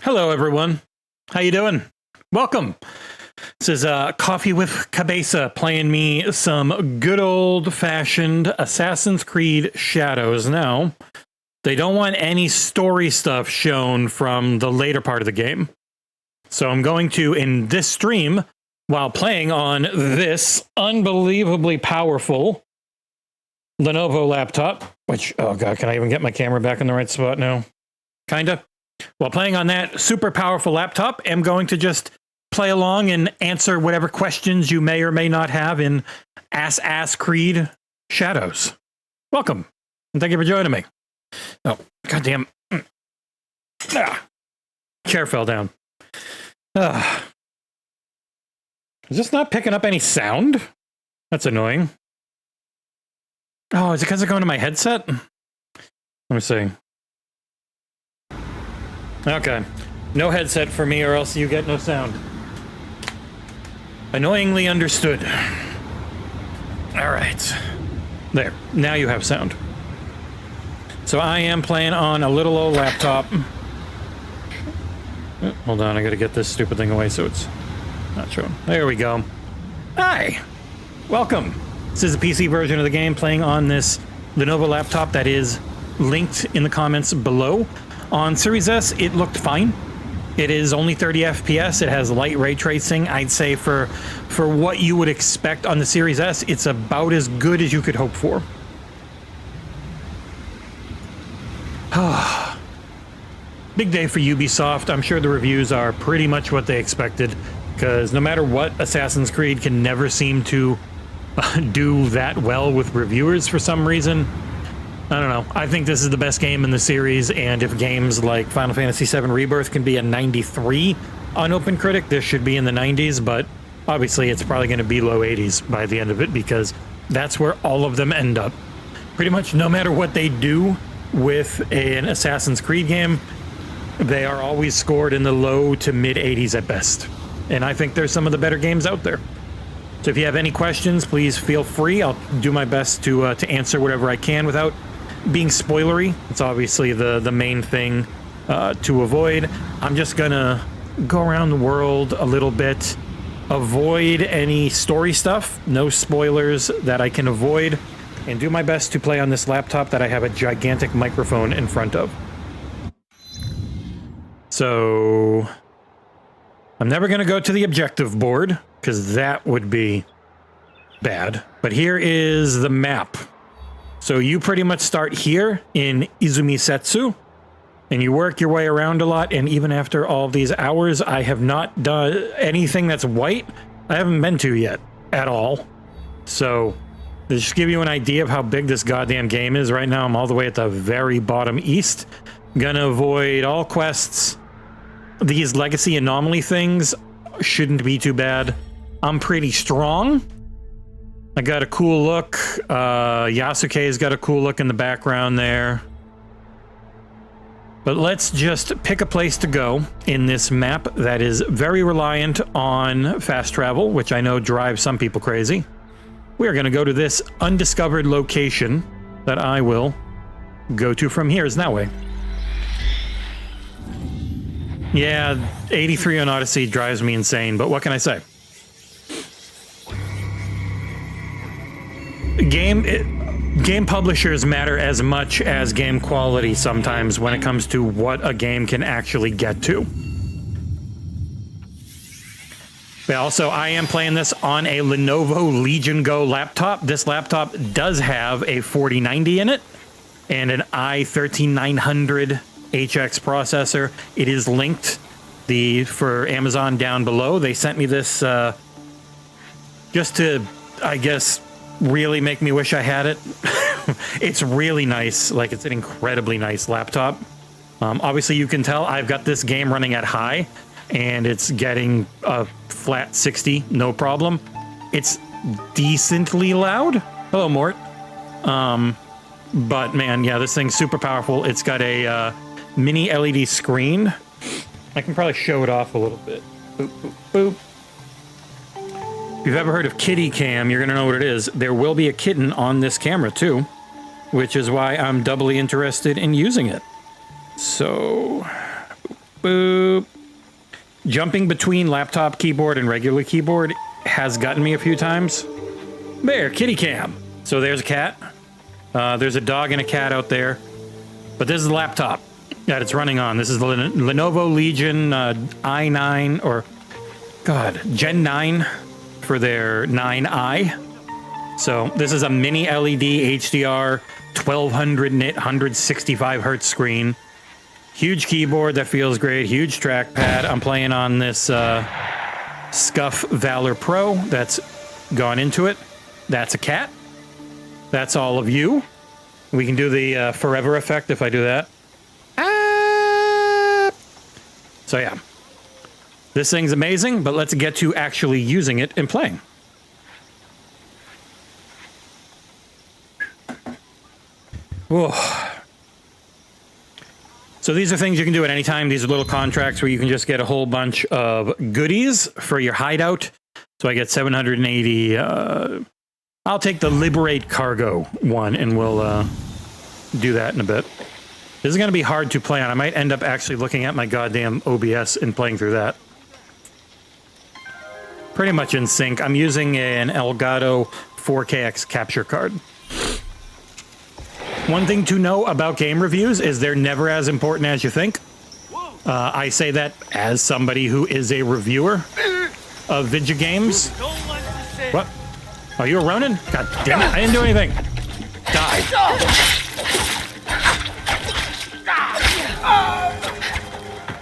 Hello, everyone. How you doing? Welcome. This is Coffee with Cabeza playing me some good old-fashioned Assassin's Creed Shadows. Now, they don't want any story stuff shown from the later part of the game. So I'm going to, in this stream, while playing on this unbelievably powerful Lenovo laptop, which, oh god, can I even get my camera back in the right spot now? Kinda. While playing on that super powerful laptop, I'm going to just play along and answer whatever questions you may or may not have in Assassin's Creed Shadows. Welcome, and thank you for joining me. Oh, goddamn. Chair fell down. Is this not picking up any sound? That's annoying. Oh, is it because it's going to my headset? Let me see. Okay. No headset for me or else you get no sound. Annoyingly understood. Alright. There. Now you have sound. So I am playing on a little old laptop. Oh, hold on, I gotta get this stupid thing away so it's not showing. There we go. Hi! Welcome. This is a PC version of the game playing on this Lenovo laptop that is linked in the comments below. On Series S, it looked fine. It is only 30 FPS. It has light ray tracing. I'd say for what you would expect on the Series S, it's about as good as you could hope for. Big day for Ubisoft. I'm sure the reviews are pretty much what they expected, because no matter what, Assassin's Creed can never seem to do that well with reviewers for some reason. I don't know. I think this is the best game in the series, and if games like Final Fantasy VII Rebirth can be a 93 on OpenCritic, this should be in the 90s, but obviously it's probably going to be low 80s by the end of it, because that's where all of them end up. Pretty much no matter what they do with an Assassin's Creed game, they are always scored in the low to mid 80s at best. And I think there's some of the better games out there. So if you have any questions, please feel free. I'll do my best to answer whatever I can without being spoilery. It's obviously the main thing to avoid. I'm just gonna go around the world a little bit, avoid any story stuff, no spoilers that I can avoid, and do my best to play on this laptop that I have a gigantic microphone in front of. So I'm never gonna go to the objective board, because that would be bad. But here is the map. So you pretty much start here in Izumisetsu, and you work your way around a lot, and even after all these hours, I have not done anything that's white. I haven't been to yet, at all. So, to just give you an idea of how big this goddamn game is, right now I'm all the way at the very bottom east. Gonna avoid all quests. These legacy anomaly things shouldn't be too bad. I'm pretty strong. I got a cool look. Yasuke's got a cool look in the background there. But let's just pick a place to go in this map that is very reliant on fast travel, which I know drives some people crazy. We are going to go to this undiscovered location that I will go to from here. Is that way? Yeah, 83 on Odyssey drives me insane, but what can I say? game publishers matter as much as game quality sometimes when it comes to what a game can actually get to. But also, I am playing this on a Lenovo Legion Go laptop. This laptop does have a 4090 in it and an i13900 HX processor. It is linked for Amazon down below. They sent me this just to, I guess, really make me wish I had it. It's really nice. Like, it's an incredibly nice laptop. Obviously, you can tell I've got this game running at high, and it's getting a flat 60, no problem. It's decently loud. Hello, Mort. But man, yeah, this thing's super powerful. It's got a mini LED screen. I can probably show it off a little bit. Boop, boop, boop. If you've ever heard of kitty cam, you're gonna know what it is. There will be a kitten on this camera too, which is why I'm doubly interested in using it. So, boop. Jumping between laptop keyboard and regular keyboard has gotten me a few times. There, kitty cam. So there's a cat. There's a dog and a cat out there. But this is the laptop that it's running on. This is the Lenovo Legion i9, or God, Gen 9 for their 9i. So this is a mini LED HDR 1200 nit 165 hertz screen. Huge keyboard that feels great. Huge trackpad. I'm playing on this Scuff Valor Pro that's gone into it. That's a cat. That's all of you. We can do the forever effect if I do that. So yeah. This thing's amazing, but let's get to actually using it and playing. Whoa. So these are things you can do at any time. These are little contracts where you can just get a whole bunch of goodies for your hideout. So I get 780. I'll take the Liberate Cargo one, and we'll do that in a bit. This is going to be hard to play on. I might end up actually looking at my goddamn OBS and playing through that. Pretty much in sync. I'm using an Elgato 4KX capture card. One thing to know about game reviews is they're never as important as you think. I say that as somebody who is a reviewer of video games. What? Oh, you were running? God damn it, I didn't do anything. Die.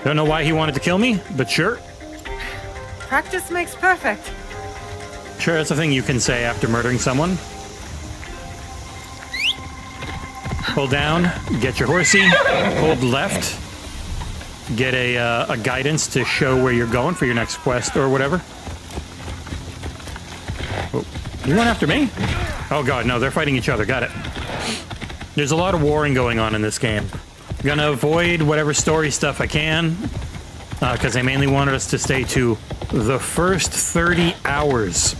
Don't know why he wanted to kill me, but sure. Practice makes perfect. Sure, that's a thing you can say after murdering someone. Hold down, get your horsey, hold left, get a guidance to show where you're going for your next quest or whatever. Oh, you went after me? Oh god, no, they're fighting each other, got it. There's a lot of warring going on in this game. I'm gonna avoid whatever story stuff I can, because they mainly wanted us to stay to the first 30 hours.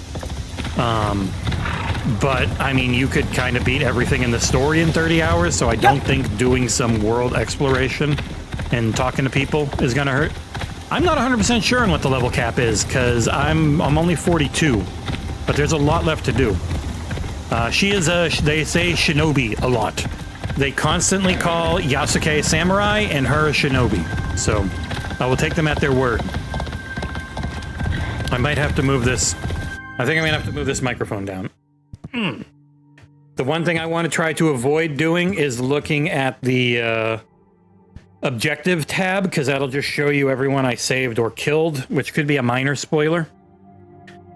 But, I mean, you could kind of beat everything in the story in 30 hours, so I don't think doing some world exploration and talking to people is going to hurt. I'm not 100% sure on what the level cap is, because I'm only 42, but there's a lot left to do. She is they say shinobi a lot. They constantly call Yasuke samurai and her a shinobi, so I will take them at their word. I might have to move this. I think I'm going to have to move this microphone down. The one thing I want to try to avoid doing is looking at the objective tab, because that'll just show you everyone I saved or killed, which could be a minor spoiler.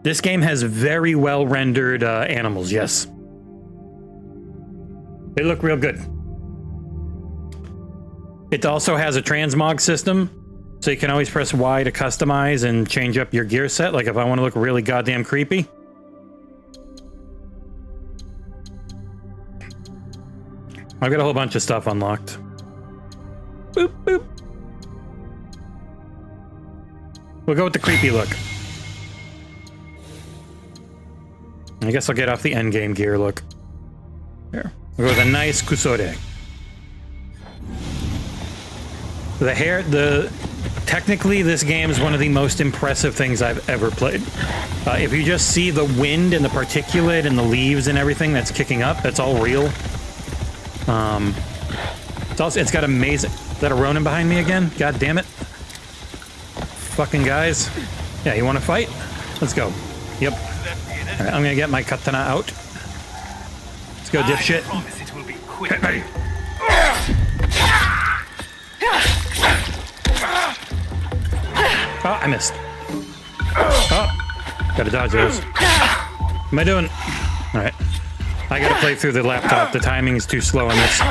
This game has very well rendered animals, yes. They look real good. It also has a transmog system, so you can always press Y to customize and change up your gear set, like if I want to look really goddamn creepy. I've got a whole bunch of stuff unlocked. Boop, boop. We'll go with the creepy look. I guess I'll get off the endgame gear look. There. We'll go with a nice kusore. The hair, Technically, this game is one of the most impressive things I've ever played. If you just see the wind and the particulate and the leaves and everything that's kicking up, that's all real. It's got amazing... Is that a Ronin behind me again? God damn it. Fucking guys. Yeah, you want to fight? Let's go. Yep. All right, I'm gonna get my katana out. Let's go, dipshit. Hey. Oh, I missed. Oh, gotta dodge those. What am I doing? All right. I gotta play through the laptop. The timing is too slow on this.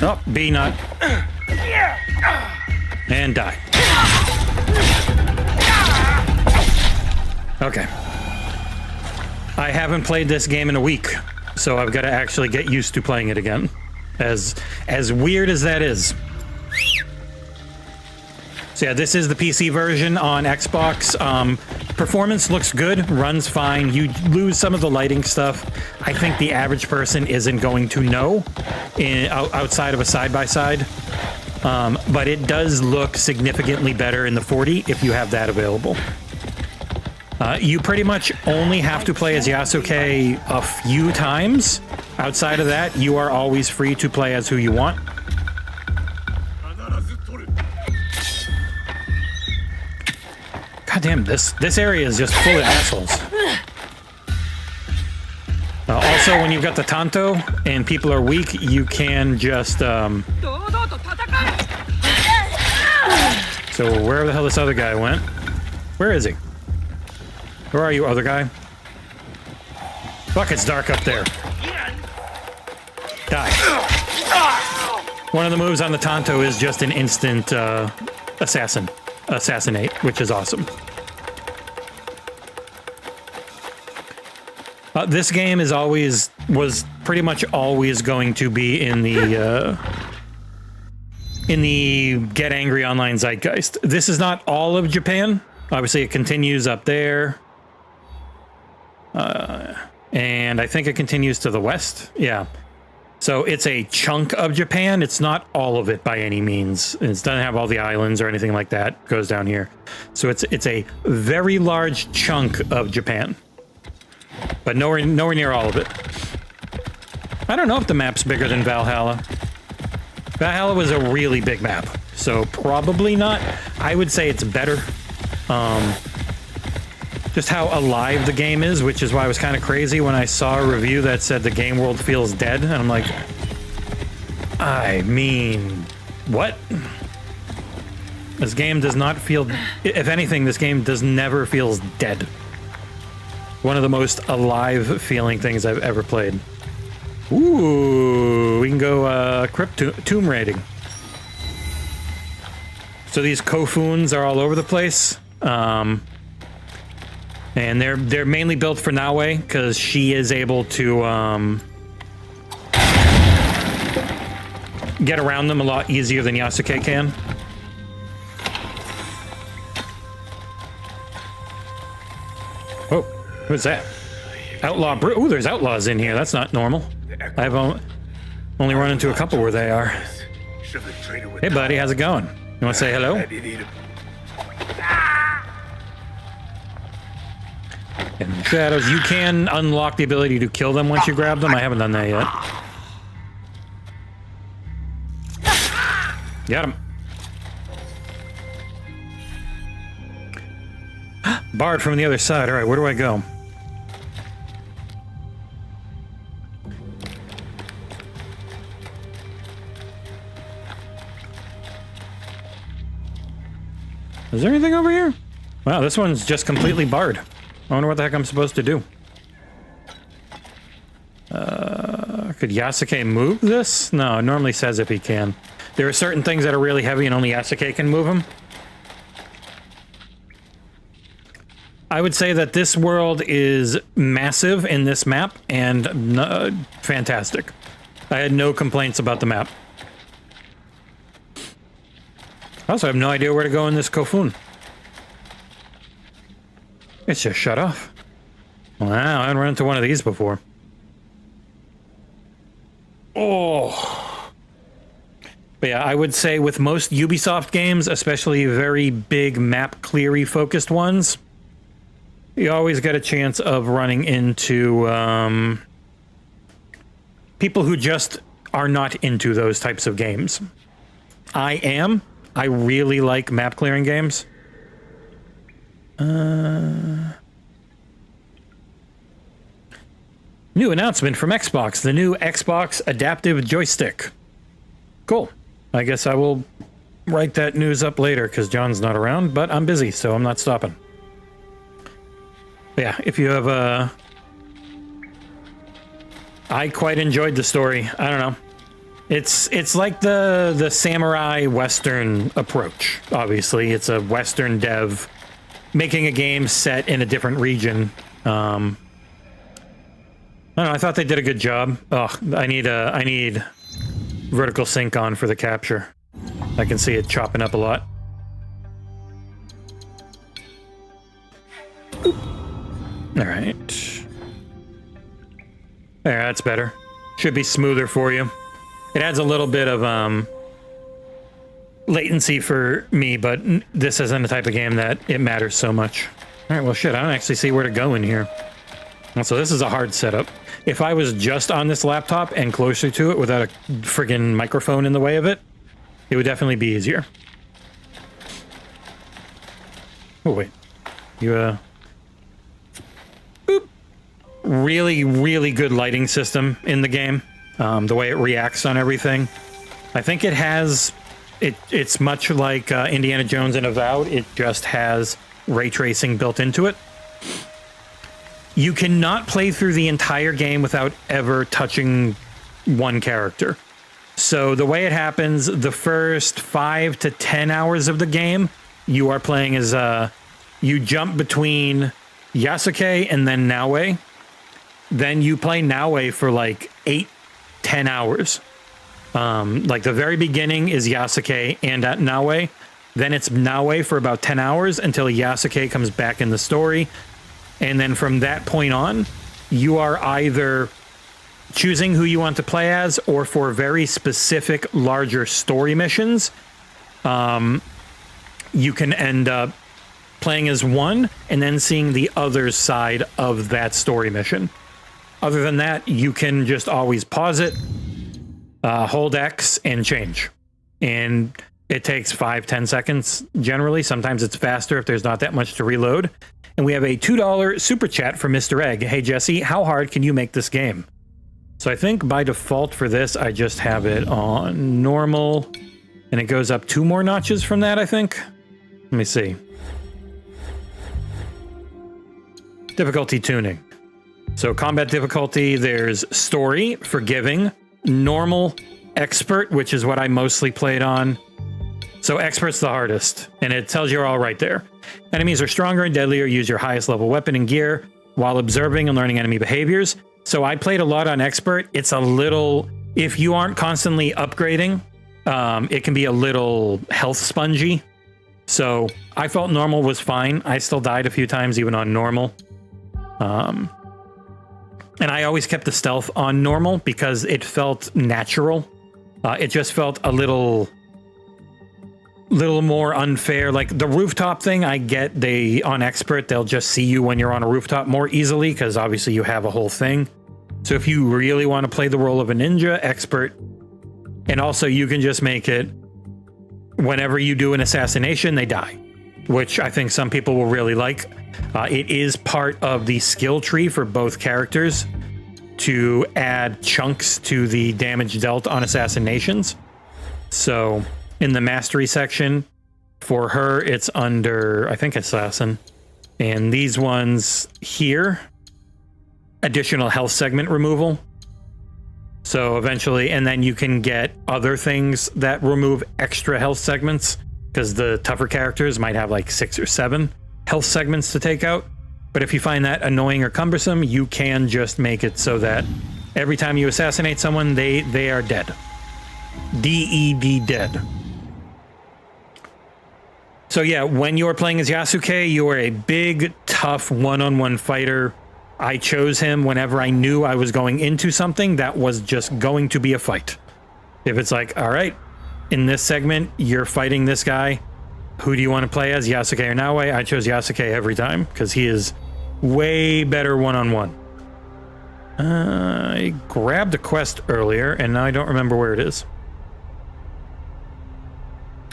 Oh, B not. And die. Okay. I haven't played this game in a week, so I've got to actually get used to playing it again. As weird as that is. So yeah, this is the PC version on Xbox. Performance looks good, runs fine. You lose some of the lighting stuff. I think the average person isn't going to know outside of a side-by-side. But it does look significantly better in the 40 if you have that available. You pretty much only have to play as Yasuke a few times. Outside of that, you are always free to play as who you want. God damn, this area is just full of assholes. Also, when you've got the Tanto and people are weak, you can just... So wherever the hell this other guy went. Where is he? Where are you, other guy? Fuck, it's dark up there. Die. One of the moves on the Tanto is just an instant assassinate, which is awesome. This game was pretty much always going to be in the Get Angry Online zeitgeist. This is not all of Japan. Obviously, it continues up there. And I think it continues to the west. Yeah. So it's a chunk of Japan. It's not all of it by any means. It doesn't have all the islands or anything like that. It goes down here. So it's a very large chunk of Japan. But nowhere near all of it. I don't know if the map's bigger than Valhalla. Valhalla was a really big map. So probably not. I would say it's better. Just how alive the game is, which is why I was kind of crazy when I saw a review that said the game world feels dead, and I'm like, I mean, what? This game does not feel, if anything, this game never feels dead. One of the most alive feeling things I've ever played. Ooh, we can go tomb raiding. So these Kofuns are all over the place. And they're mainly built for Naue because she is able to get around them a lot easier than Yasuke can. Oh, who's that? Outlaw Ooh, there's outlaws in here. That's not normal. I've only run into a couple where they are. Hey, buddy, how's it going? You want to say hello? In the shadows, you can unlock the ability to kill them once you grab them. I haven't done that yet. Got him. Barred from the other side. All right, where do I go? Is there anything over here? Wow, this one's just completely barred. I wonder what the heck I'm supposed to do. Could Yasuke move this? No, it normally says if he can. There are certain things that are really heavy and only Yasuke can move them. I would say that this world is massive in this map and fantastic. I had no complaints about the map. I also have no idea where to go in this Kofun. It's just shut off. Wow, I haven't run into one of these before. Oh. But yeah, I would say with most Ubisoft games, especially very big map cleary focused ones, you always get a chance of running into people who just are not into those types of games. I am. I really like map clearing games. New announcement from Xbox, the new Xbox adaptive joystick. Cool. I guess I will write that news up later because John's not around, but I'm busy, so I'm not stopping. But yeah, if you have I quite enjoyed the story. I don't know. It's like the samurai Western approach. Obviously, it's a Western dev making a game set in a different region. I don't know. I thought they did a good job. Oh, I need vertical sync on for the capture. I can see it chopping up a lot. All right. There, that's better. Should be smoother for you. It adds a little bit of latency for me, but this isn't the type of game that it matters so much. All right, well, shit, I don't actually see where to go in here. So this is a hard setup. If I was just on this laptop and closer to it without a friggin' microphone in the way of it, it would definitely be easier. Oh, wait. You, boop. Really, really good lighting system in the game. The way it reacts on everything. I think it has... It's much like Indiana Jones and Avowed. It just has ray tracing built into it. You cannot play through the entire game without ever touching one character. So the way it happens, the first 5 to 10 hours of the game, you are playing as you jump between Yasuke and then Naoe. Then you play Naoe for like 8-10 hours. Like the very beginning is Yasuke and at Naoe. Then it's Naoe for about 10 hours until Yasuke comes back in the story. And then from that point on, you are either choosing who you want to play as, or for very specific larger story missions, you can end up playing as one and then seeing the other side of that story mission. Other than that, you can just always pause it, hold X, and change. And it takes 5-10 seconds generally. Sometimes it's faster if there's not that much to reload. And we have a $2 super chat from Mr. Egg. Hey, Jesse, how hard can you make this game? So I think by default for this, I just have it on normal. And it goes up 2 more notches from that, I think. Let me see. Difficulty tuning. So combat difficulty, there's story, forgiving, normal, expert, which is what I mostly played on. So expert's the hardest, and it tells you all right there. Enemies are stronger and deadlier. Use your highest level weapon and gear while observing and learning enemy behaviors. So I played a lot on expert. It's a little, if you aren't constantly upgrading, it can be a little health spongy. So I felt normal was fine. I still died a few times even on normal. And I always kept the stealth on normal because it felt natural. It just felt a little more unfair. Like the rooftop thing, I get on expert, they'll just see you when you're on a rooftop more easily because obviously you have a whole thing. So if you really want to play the role of a ninja, expert. And also you can just make it whenever you do an assassination, they die, which I think some people will really like. It is part of the skill tree for both characters to add chunks to the damage dealt on assassinations. So in the mastery section, for her, it's under, I think, assassin. And these ones here, additional health segment removal. So eventually, and then you can get other things that remove extra health segments, because the tougher characters might have like 6 or 7 health segments to take out. But if you find that annoying or cumbersome, you can just make it so that every time you assassinate someone, they are dead. D-E-D, dead. So yeah, when you're playing as Yasuke, you are a big, tough one-on-one fighter. I chose him whenever I knew I was going into something that was just going to be a fight. If it's like, all right, in this segment, you're fighting this guy. Who do you want to play as, Yasuke or Naoe? I chose Yasuke every time because he is way better one-on-one. I grabbed a quest earlier, and now I don't remember where it is.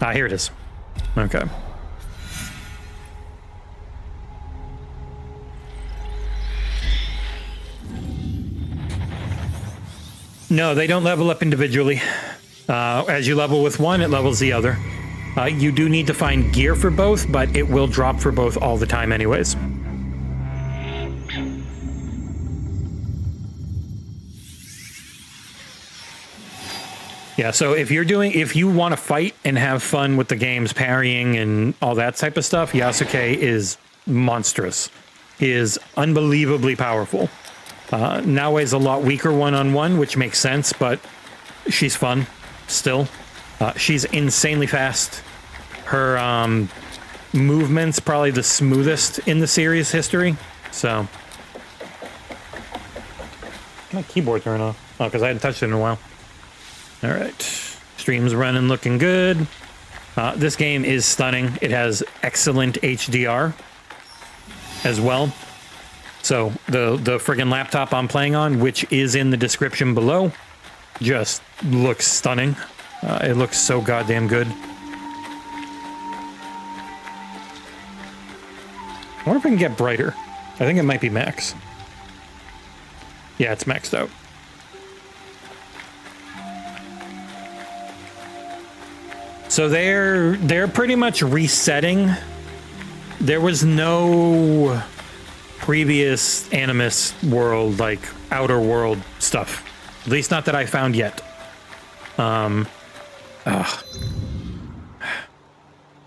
Ah, here it is. Okay. No, they don't level up individually. As you level with one, it levels the other. You do need to find gear for both, but it will drop for both all the time anyways. Yeah, so if you want to fight and have fun with the game's parrying and all that type of stuff, Yasuke is monstrous. He is unbelievably powerful. Naoe's a lot weaker one-on-one, which makes sense, but she's fun still. She's insanely fast. Her movement's probably the smoothest in the series history. So, my keyboard turn off. Oh, because I hadn't touched it in a while. All right, stream's running, looking good. This game is stunning. It has excellent HDR as well. So the friggin' laptop I'm playing on, which is in the description below, just looks stunning. It looks so goddamn good. I wonder if we can get brighter. I think it might be max. Yeah, it's maxed out. So they're pretty much resetting. There was no previous Animus world, like outer world stuff. At least not that I found yet.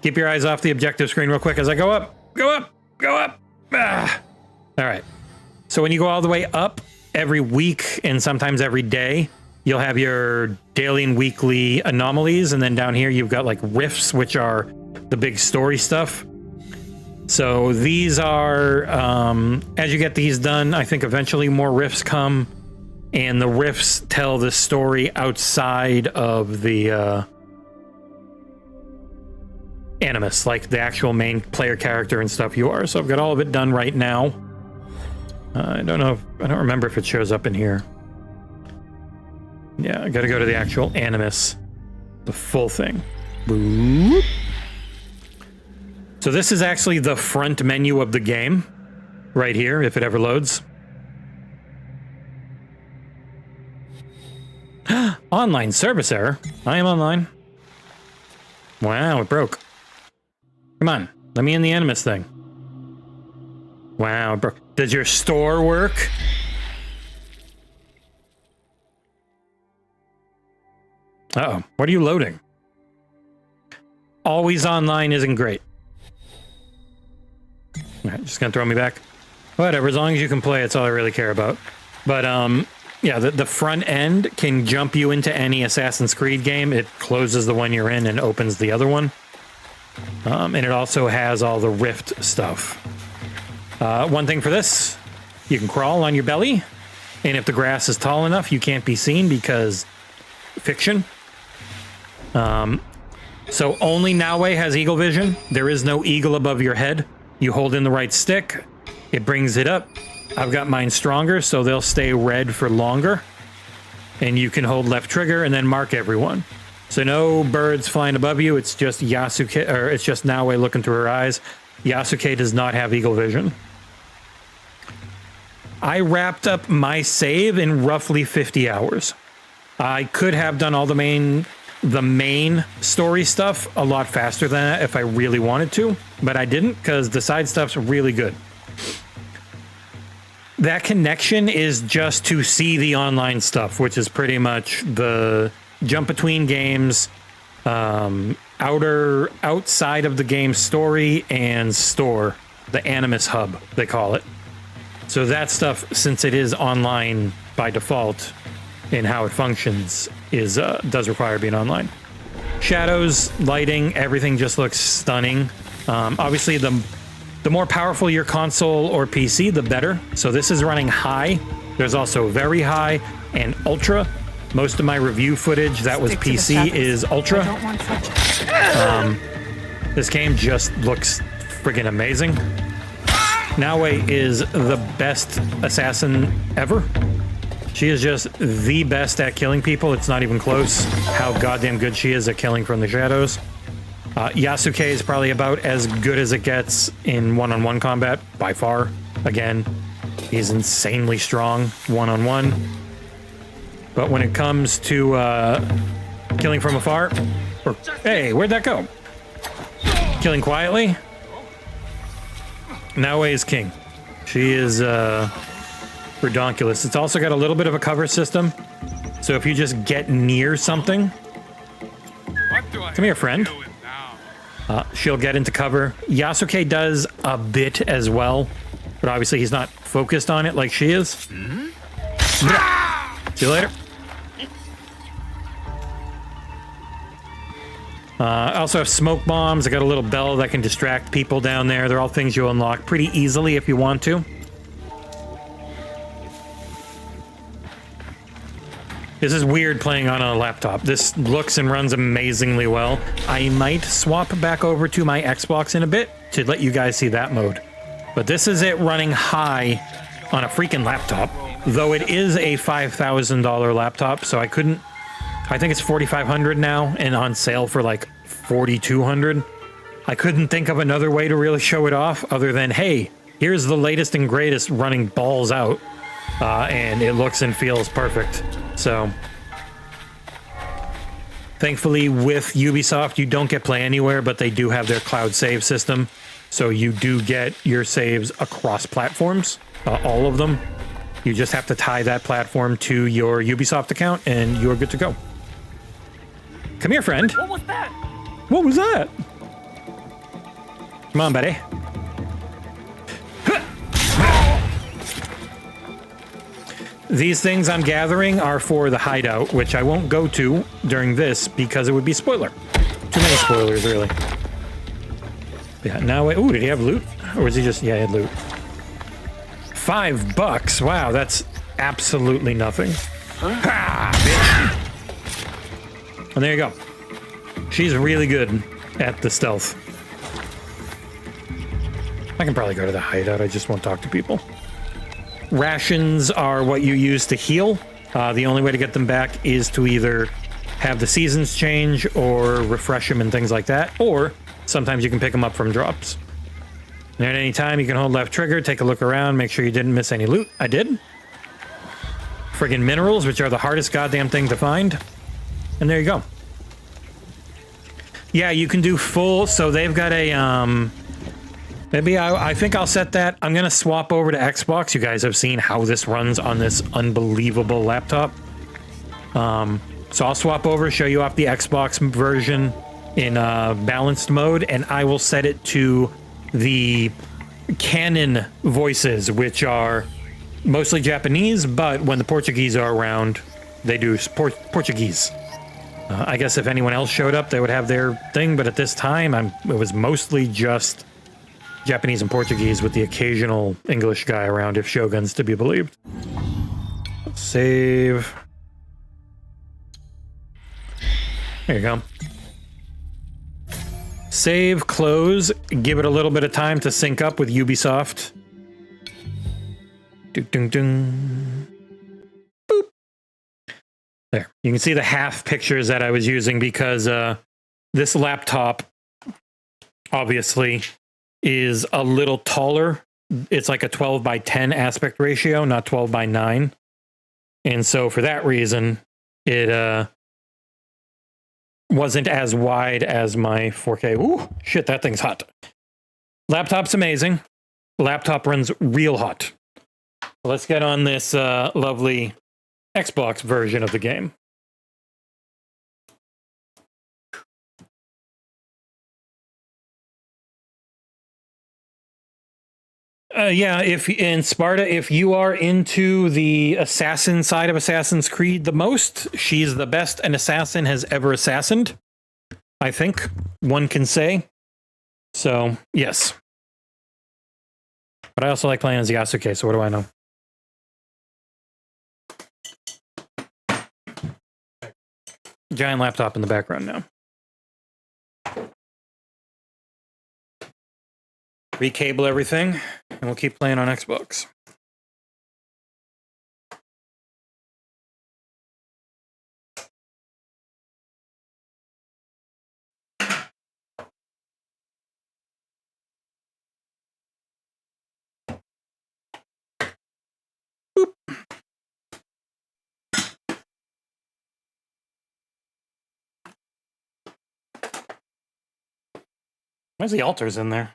Keep your eyes off the objective screen real quick as I go up, go up, go up. All right. So when you go all the way up every week and sometimes every day, you'll have your daily and weekly anomalies. And then down here, you've got like rifts, which are the big story stuff. So these are, as you get these done, I think eventually more rifts come. And the rifts tell the story outside of the Animus, like the actual main player character and stuff you are. So I've got all of it done right now. I don't remember if it shows up in here. Yeah, I gotta go to the actual Animus, the full thing. Boop. So this is actually the front menu of the game, right here, if it ever loads. Online service error. I am online. Wow, it broke. Come on, let me in the Animus thing. Wow, it broke. Does your store work? Uh-oh, what are you loading? Always online isn't great. All right, just gonna throw me back. Whatever, as long as you can play, it's all I really care about. But, yeah, the front end can jump you into any Assassin's Creed game. It closes the one you're in and opens the other one. And it also has all the Rift stuff. One thing for this, you can crawl on your belly, and if the grass is tall enough, you can't be seen because fiction. So only Naoe has eagle vision. There is no eagle above your head. You hold in the right stick, it brings it up. I've got mine stronger, so they'll stay red for longer. And you can hold left trigger and then mark everyone. So no birds flying above you. It's just Yasuke, or it's just Naoe looking through her eyes. Yasuke does not have eagle vision. I wrapped up my save in roughly 50 hours. I could have done all the main story stuff a lot faster than that if I really wanted to, but I didn't because the side stuff's really good. That connection is just to see the online stuff, which is pretty much the jump between games, outside of the game's story and store, the Animus hub, they call it. So that stuff, since it is online by default in how it functions, is does require being online. Shadows, lighting, everything just looks stunning. Obviously, the more powerful your console or PC, the better. So this is running high. There's also very high and ultra. Most of my review footage that was Stick to the PC shadows. is I Ultra. don't want trouble. This game just looks friggin' amazing. A.M.A is the best assassin ever. She is just the best at killing people. It's not even close how goddamn good she is at killing from the shadows. Yasuke is probably about as good as it gets in one-on-one combat, by far. Again, he's insanely strong one-on-one. But when it comes to killing from afar, or hey, where'd that go? Killing quietly, A.M.A is king. She is redonkulous. It's also got a little bit of a cover system. So if you just get near something, come here, friend. She'll get into cover. Yasuke does a bit as well, but obviously he's not focused on it like she is. See you later. I also have smoke bombs. I got a little bell that can distract people down there. They're all things you'll unlock pretty easily if you want to. This is weird playing on a laptop. This looks and runs amazingly well. I might swap back over to my Xbox in a bit to let you guys see that mode. But this is it running high on a freaking laptop. Though it is a $5,000 laptop, so I couldn't... I think it's $4,500 now and on sale for like $4,200. I couldn't think of another way to really show it off other than, hey, here's the latest and greatest running balls out. And it looks and feels perfect. So, thankfully with Ubisoft, you don't get Play Anywhere, but they do have their cloud save system. So you do get your saves across platforms, all of them. You just have to tie that platform to your Ubisoft account and you're good to go. Come here, friend. What was that? What was that? Come on, buddy. These things I'm gathering are for the hideout, which I won't go to during this because it would be spoiler. Too many spoilers, really. Yeah, now, ooh, did he have loot? Or was he just, yeah, he had loot. $5. Wow, that's absolutely nothing. Ha, bitch. And there you go. She's really good at the stealth. I can probably go to the hideout. I just won't talk to people. Rations are what you use to heal. The only way to get them back is to either have the seasons change or refresh them and things like that. Or sometimes you can pick them up from drops. And at any time, you can hold left trigger, take a look around, make sure you didn't miss any loot. I did. Friggin' minerals, which are the hardest goddamn thing to find. And there you go. Yeah, you can do full, so they've got a, maybe I think I'll set that. I'm gonna swap over to Xbox. You guys have seen how this runs on this unbelievable laptop. So I'll swap over, show you off the Xbox version in balanced mode, and I will set it to the canon voices, which are mostly Japanese, but when the Portuguese are around, they do Portuguese. I guess if anyone else showed up, they would have their thing, but at this time, it was mostly just Japanese and Portuguese with the occasional English guy around, if Shogun's to be believed. Save. There you go. Save, close, give it a little bit of time to sync up with Ubisoft. Boop. There. You can see the half pictures that I was using because this laptop obviously is a little taller. It's like a 12 by 10 aspect ratio, not 12 by 9. And so for that reason, it wasn't as wide as my 4K. Ooh, shit, that thing's hot. Laptop's amazing. Laptop runs real hot. Let's get on this lovely Xbox version of the game. Yeah, if in Sparta, if you are into the assassin side of Assassin's Creed the most, she's the best an assassin has ever assassined. I think one can say. So, yes. But I also like playing as Yasuke, so what do I know? giant laptop in the background now. Recable everything, and we'll keep playing on Xbox. Boop. Why's the altars in there?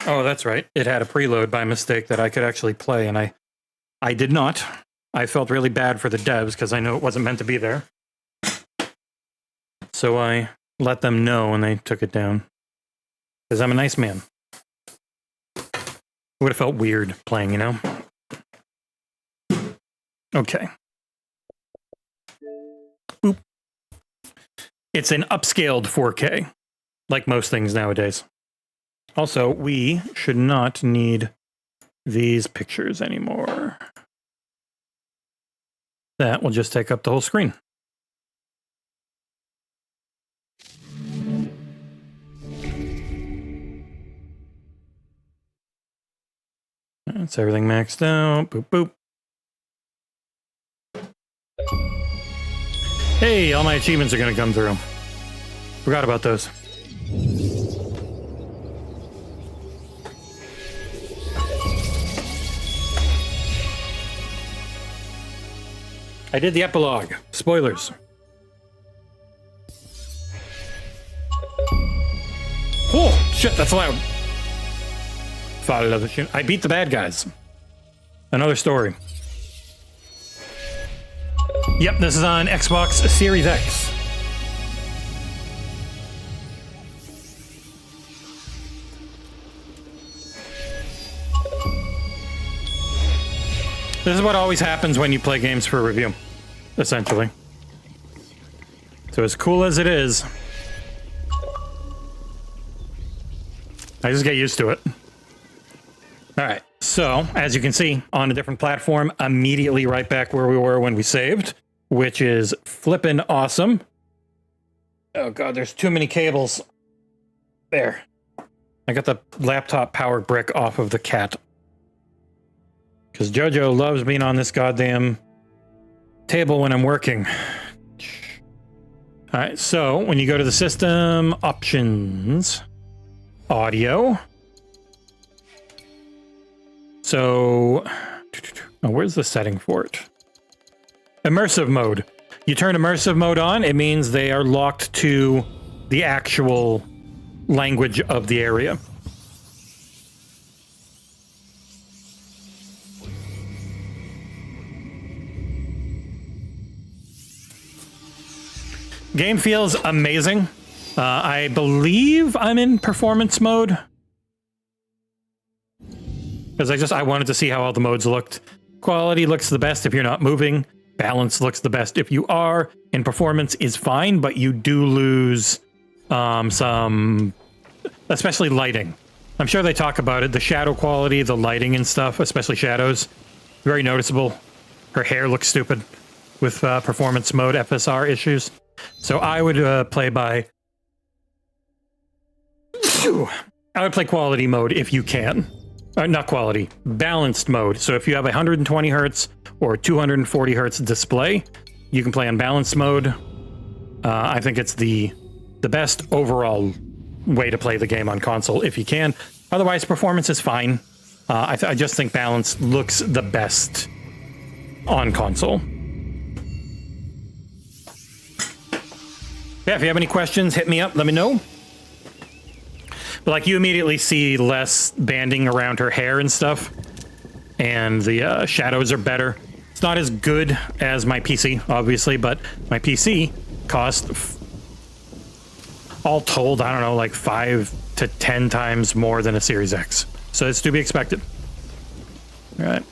Oh, that's right. It had a preload by mistake that I could actually play, and I did not. I felt really bad for the devs because I know it wasn't meant to be there. So I let them know and they took it down. Because I'm a nice man. It would have felt weird playing, you know? Okay. Boop. It's an upscaled 4K, like most things nowadays. Also, we should not need these pictures anymore. That will just take up the whole screen. That's everything maxed out. Boop, boop. Hey, all my achievements are going to come through. Forgot about those. I did the epilogue. Spoilers. Oh, shit, that's loud. I beat the bad guys. Another story. Yep, this is on Xbox Series X. This is what always happens when you play games for review, essentially. So as cool as it is, I just get used to it. All right, so as you can see, on a different platform, immediately right back where we were when we saved, which is flippin' awesome. Oh god, there's too many cables. There. I got the laptop power brick off of the cat. Because JoJo loves being on this goddamn table when I'm working. All right, so when you go to the system options, audio. So, oh, where's the setting for it? Immersive mode. You turn immersive mode on, it means they are locked to the actual language of the area. Game feels amazing. I believe I'm in performance mode. Because I wanted to see how all the modes looked. Quality looks the best if you're not moving. Balance looks the best if you are. And performance is fine, but you do lose some... especially lighting. I'm sure they talk about it. The shadow quality, the lighting and stuff, especially shadows. Very noticeable. Her hair looks stupid with performance mode FSR issues. So I would play by... I would play quality mode if you can. Not quality, balanced mode. So if you have a 120 hertz or 240 hertz display, you can play on balanced mode. I think it's the best overall way to play the game on console if you can. Otherwise, performance is fine. I just think balance looks the best on console. Yeah, if you have any questions, hit me up, let me know. But like, you immediately see less banding around her hair and stuff, and the shadows are better. It's not as good as my PC, obviously, but my PC cost, all told, I don't know, like 5 to 10 times more than a Series X. So it's to be expected. All right.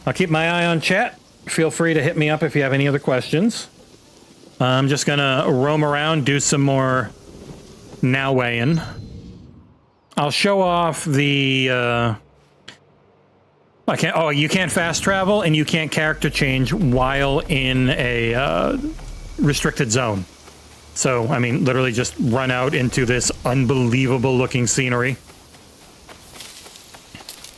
I'll keep my eye on chat. Feel free to hit me up if you have any other questions. I'm just gonna roam around, do some more now weighing. I'll show off the I can't. Oh, you can't fast travel and you can't character change while in a restricted zone. So, I mean, literally just run out into this unbelievable looking scenery.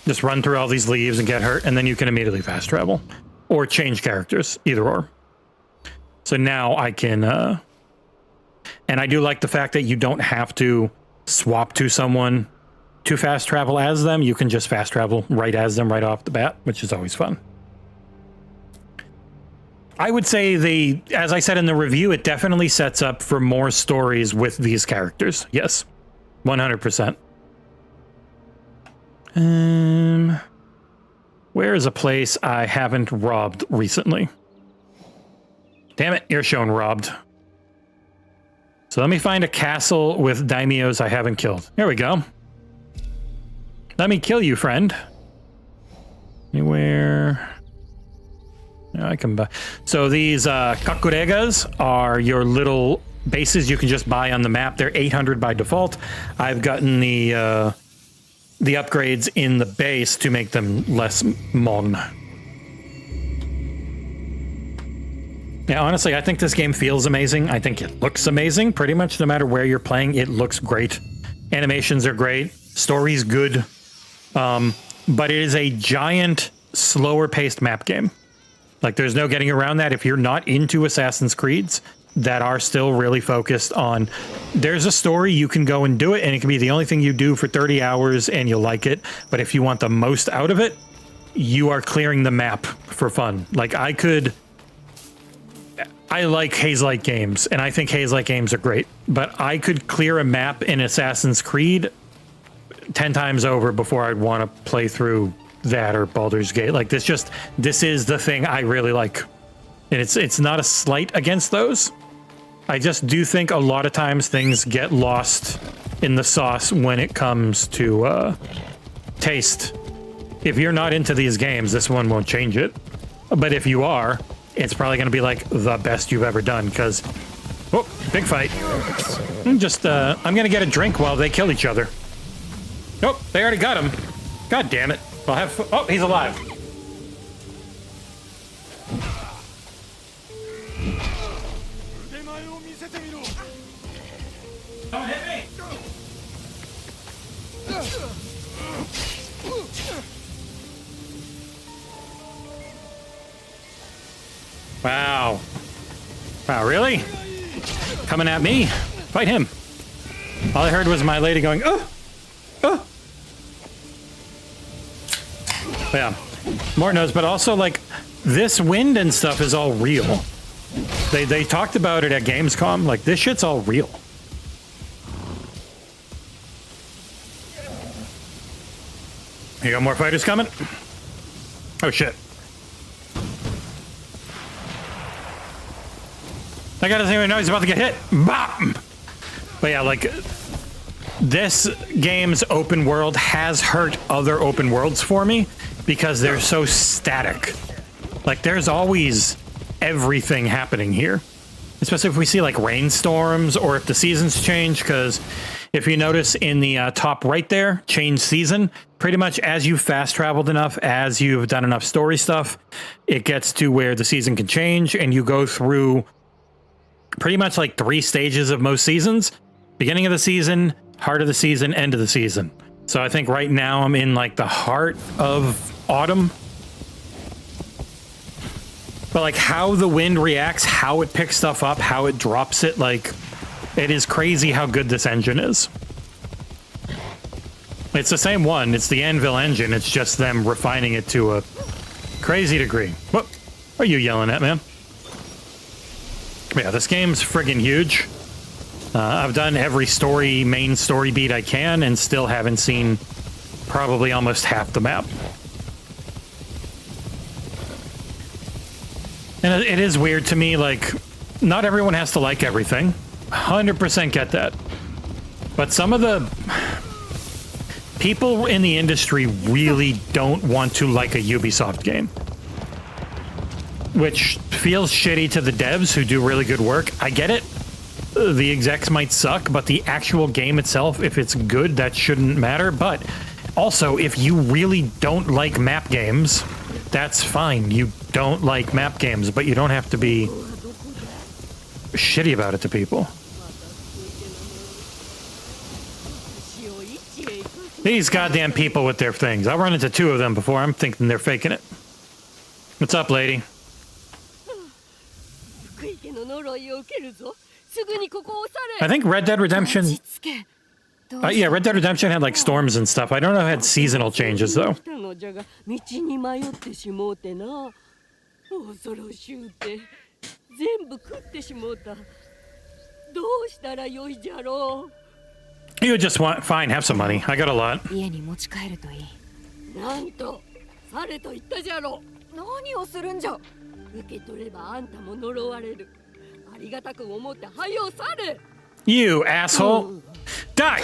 Just run through all these leaves and get hurt, and then you can immediately fast travel. Or change characters, either or. So now I can... and I do like the fact that you don't have to swap to someone to fast travel as them. You can just fast travel right as them right off the bat, which is always fun. I would say as I said in the review, it definitely sets up for more stories with these characters. Yes, 100%. Where is a place I haven't robbed recently? Damn it, you're showing robbed. So let me find a castle with daimyos I haven't killed. Here we go. Let me kill you, friend. Anywhere... I can buy. So these kakuregas are your little bases you can just buy on the map. They're 800 by default. I've gotten the upgrades in the base to make them less mon. Yeah, honestly, I think this game feels amazing. I think it looks amazing. Pretty much no matter where you're playing, it looks great. Animations are great. Story's good. But it is a giant, slower paced map game. Like, there's no getting around that. If you're not into Assassin's Creeds that are still really focused on, there's a story, you can go and do it, and it can be the only thing you do for 30 hours and you'll like it. But if you want the most out of it, you are clearing the map for fun. Like, I like Haze-like games, and I think Haze-like games are great, but I could clear a map in Assassin's Creed 10 times over before I'd want to play through that or Baldur's Gate. Like, this is the thing I really like, and it's not a slight against those. I just do think a lot of times things get lost in the sauce when it comes to taste. If you're not into these games, this one won't change it, but if you are, it's probably going to be like the best you've ever done. Because, oh, big fight. I'm gonna get a drink while they kill each other. Nope, they already got him. God damn it. I'll have... Oh, he's alive. Don't hit me. Wow. Wow, really? Coming at me? Fight him. All I heard was my lady going, oh! Oh! Yeah, more knows, but also, like, this wind and stuff is all real. They talked about it at Gamescom. Like, this shit's all real. You got more fighters coming? Oh, shit. That guy doesn't even know he's about to get hit. Bam! But yeah, like, this game's open world has hurt other open worlds for me because they're so static. Like, there's always everything happening here. Especially if we see, like, rainstorms or if the seasons change, because if you notice in the top right there, change season, pretty much as you've fast traveled enough, as you've done enough story stuff, it gets to where the season can change, and you go through pretty much like 3 stages of most seasons. Beginning of the season, heart of the season, end of the season. So I think right now I'm in like the heart of autumn. But like how the wind reacts, how it picks stuff up, how it drops it, like it is crazy how good this engine is. It's the same one, it's the Anvil engine, it's just them refining it to a crazy degree. What are you yelling at, man? Yeah, this game's friggin' huge. I've done every main story beat I can, and still haven't seen probably almost half the map. And it is weird to me, like, not everyone has to like everything. 100% get that. But some of the people in the industry really don't want to like a Ubisoft game. Which feels shitty to the devs who do really good work. I get it. The execs might suck, but the actual game itself, if it's good, that shouldn't matter. But Also, if you really don't like map games, that's fine. You don't like map games, but you don't have to be shitty about it to people. These goddamn people with their things. I'll run into 2 of them before I'm thinking they're faking it. What's up, lady? I think Red Dead Redemption... yeah, Red Dead Redemption had like storms and stuff. I don't know if it had seasonal changes, though. You just want... Fine, have some money. I got a lot. You asshole! Die!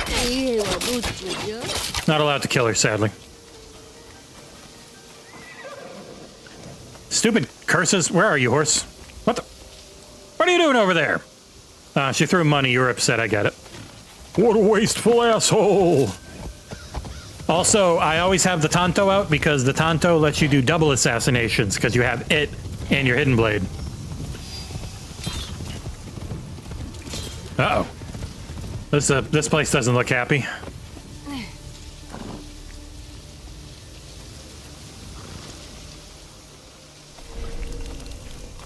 Not allowed to kill her, sadly. Stupid curses. Where are you, horse? What the... What are you doing over there? She threw money. You were upset. I get it. What a wasteful asshole! Also, I always have the Tanto out because the Tanto lets you do double assassinations because you have it and your hidden blade. Uh-oh. This place doesn't look happy.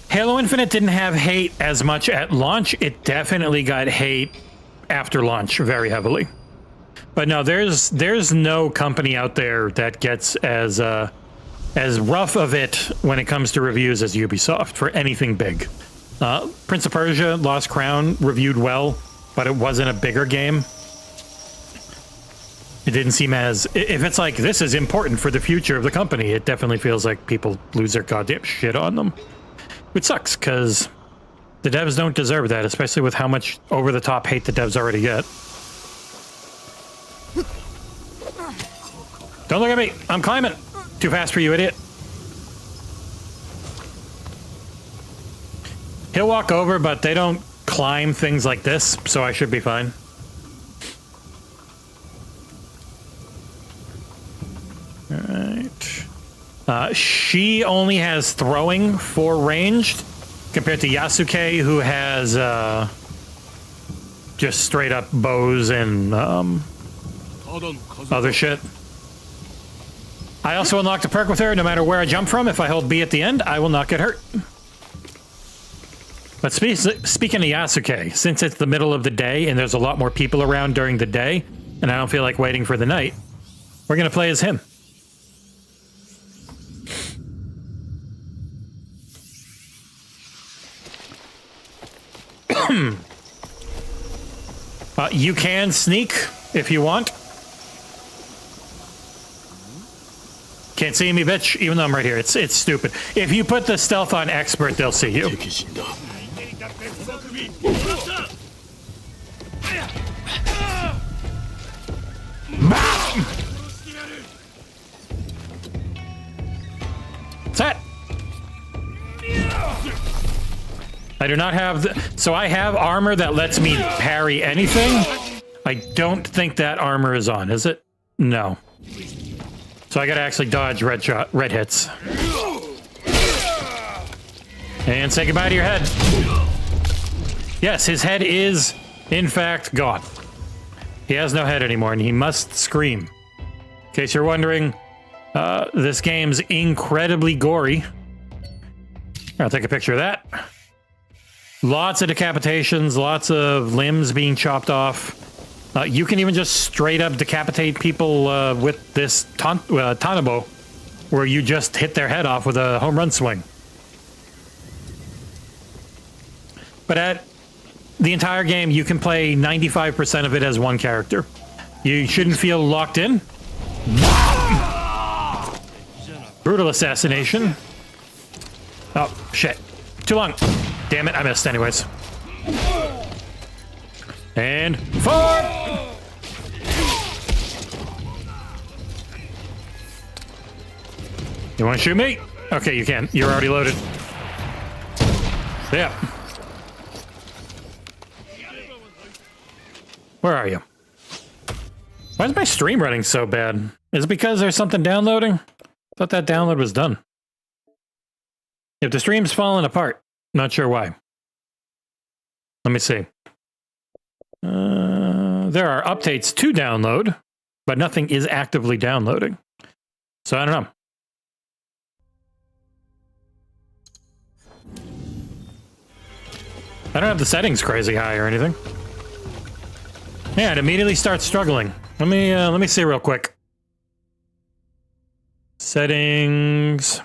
Halo Infinite didn't have hate as much at launch. It definitely got hate after launch very heavily. But no, there's no company out there that gets as rough of it when it comes to reviews as Ubisoft for anything big. Prince of Persia: Lost Crown reviewed well, but it wasn't a bigger game. It didn't seem as... If it's like, this is important for the future of the company, it definitely feels like people lose their goddamn shit on them. Which sucks, because the devs don't deserve that, especially with how much over-the-top hate the devs already get. Don't look at me! I'm climbing! Too fast for you, idiot. He'll walk over, but they don't climb things like this, so I should be fine. Alright. She only has throwing for ranged, compared to Yasuke, who has just straight up bows and other shit. I also unlocked a perk with her. No matter where I jump from, if I hold B at the end, I will not get hurt. But speaking of Yasuke, since it's the middle of the day and there's a lot more people around during the day, and I don't feel like waiting for the night, we're going to play as him. You can sneak if you want. Can't see me, bitch, even though I'm right here. It's stupid. If you put the stealth on expert, they'll see you. What's that? I do not have the... So I have armor that lets me parry anything. I don't think that armor is on, is it? No. So I gotta actually dodge red hits. And say goodbye to your head. Yes, his head is, in fact, gone. He has no head anymore, and he must scream. In case you're wondering, this game's incredibly gory. I'll take a picture of that. Lots of decapitations, lots of limbs being chopped off. You can even just straight up decapitate people with this Tanabo, where you just hit their head off with a home run swing. But at the entire game, you can play 95% of it as one character. You shouldn't feel locked in. Brutal assassination. Oh, shit. Too long. Damn it, I missed anyways. And forward! You want to shoot me? Okay, you can. You're already loaded. Yeah. Where are you? Why is my stream running so bad? Is it because there's something downloading? I thought that download was done. If the stream's falling apart, not sure why. Let me see. There are updates to download, but nothing is actively downloading. So I don't know. I don't have the settings crazy high or anything. Yeah, it immediately starts struggling. Let me see real quick. Settings.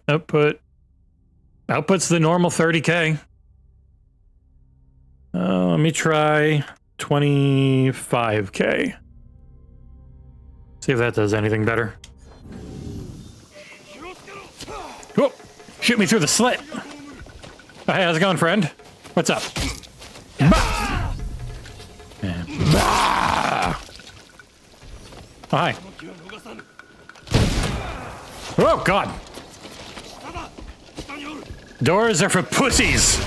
Output. Output's the normal 30K. Let me try 25K. See if that does anything better. Whoa! Shoot me through the slit. Oh, hey, how's it going, friend? What's up? Bah! And bah! Oh, hi. Oh, God. Doors are for pussies.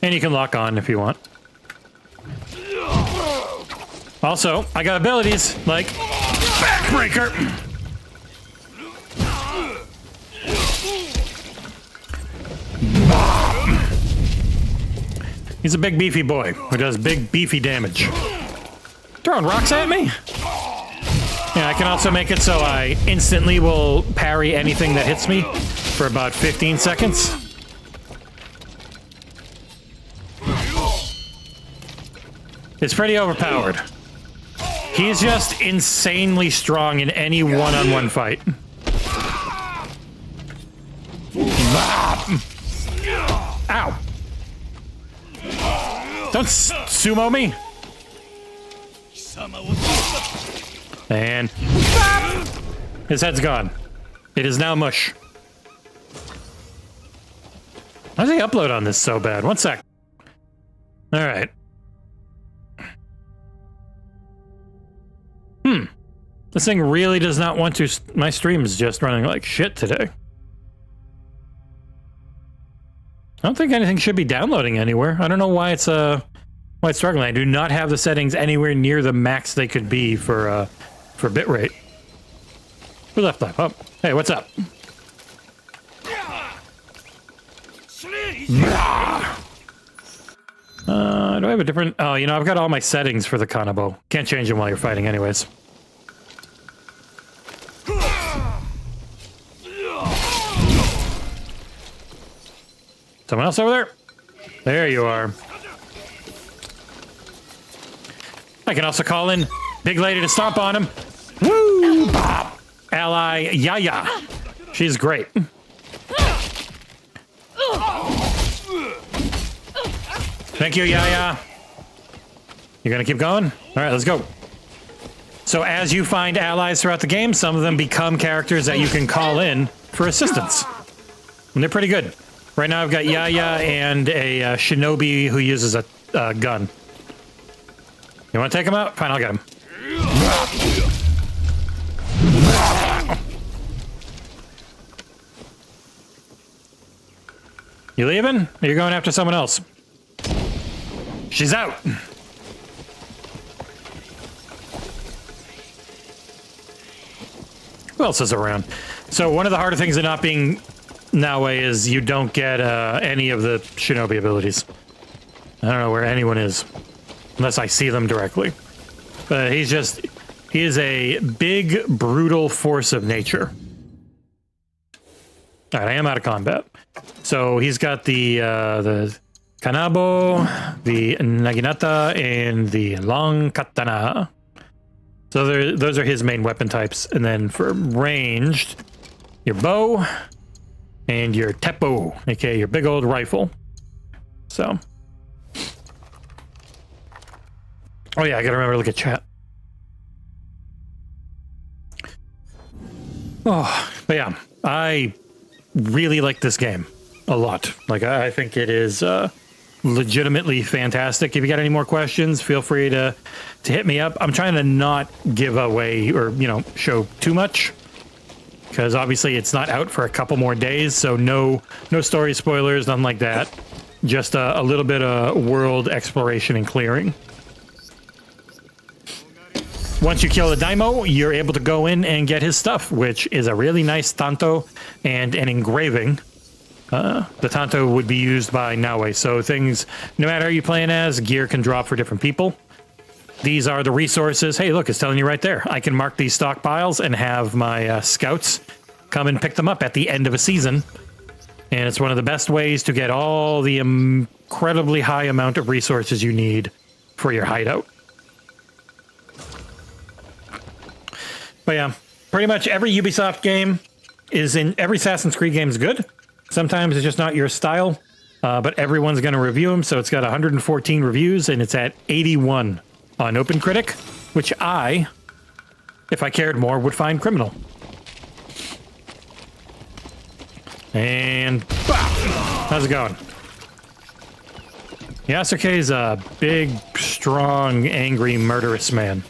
And you can lock on if you want. Also, I got abilities like Backbreaker. He's a big beefy boy who does big beefy damage. Throwing rocks at me? Yeah, I can also make it so I instantly will parry anything that hits me for about 15 seconds. It's pretty overpowered. He's just insanely strong in any one-on-one fight. Ow! Don't sumo me! And his head's gone. It is now mush. Why does he upload on this so bad? One sec. Alright. This thing really does not want to... My stream's just running like shit today. I don't think anything should be downloading anywhere. I don't know why it's struggling. I do not have the settings anywhere near the max they could be for bitrate. Who left that? Oh, hey, what's up? Do I have a different... Oh, you know, I've got all my settings for the Kanabo. Can't change them while you're fighting anyways. Someone else over there? There you are. I can also call in Big Lady to stomp on him. Woo! Bop! Ally Yaya. She's great. Thank you, Yaya. You gonna keep going? All right, let's go. So as you find allies throughout the game, some of them become characters that you can call in for assistance. And they're pretty good. Right now I've got Yaya and a shinobi who uses a gun. You want to take him out? Fine, I'll get him. You leaving? Or are you going after someone else? She's out! Who else is around? So one of the harder things of not being Naue is you don't get any of the shinobi abilities. I don't know where anyone is. Unless I see them directly. But he is a big, brutal force of nature. Alright, I am out of combat. So he's got the Kanabo, the Naginata, and the Long Katana. So those are his main weapon types. And then for ranged, your bow and your teppo, aka your big old rifle. So. Oh yeah, I gotta remember to look at chat. Oh, but yeah, I really like this game a lot. Like, I think it is legitimately fantastic. If you got any more questions, feel free to hit me up. I'm trying to not give away or, you know, show too much, because obviously it's not out for a couple more days, so no story spoilers, nothing like that. Just a little bit of world exploration and clearing. Once you kill the Daimo, you're able to go in and get his stuff, which is a really nice tanto and an engraving. The tanto would be used by Naue, so things, no matter who you're playing as, gear can drop for different people. These are the resources. Hey, look, it's telling you right there. I can mark these stockpiles and have my scouts come and pick them up at the end of a season. And it's one of the best ways to get all the incredibly high amount of resources you need for your hideout. But yeah, pretty much every Ubisoft game is in, every Assassin's Creed game is good. Sometimes it's just not your style, but everyone's going to review them. So it's got 114 reviews and it's at 81 on OpenCritic, which I, if I cared more, would find criminal. And how's it going? Yasuke is a big, strong, angry, murderous man.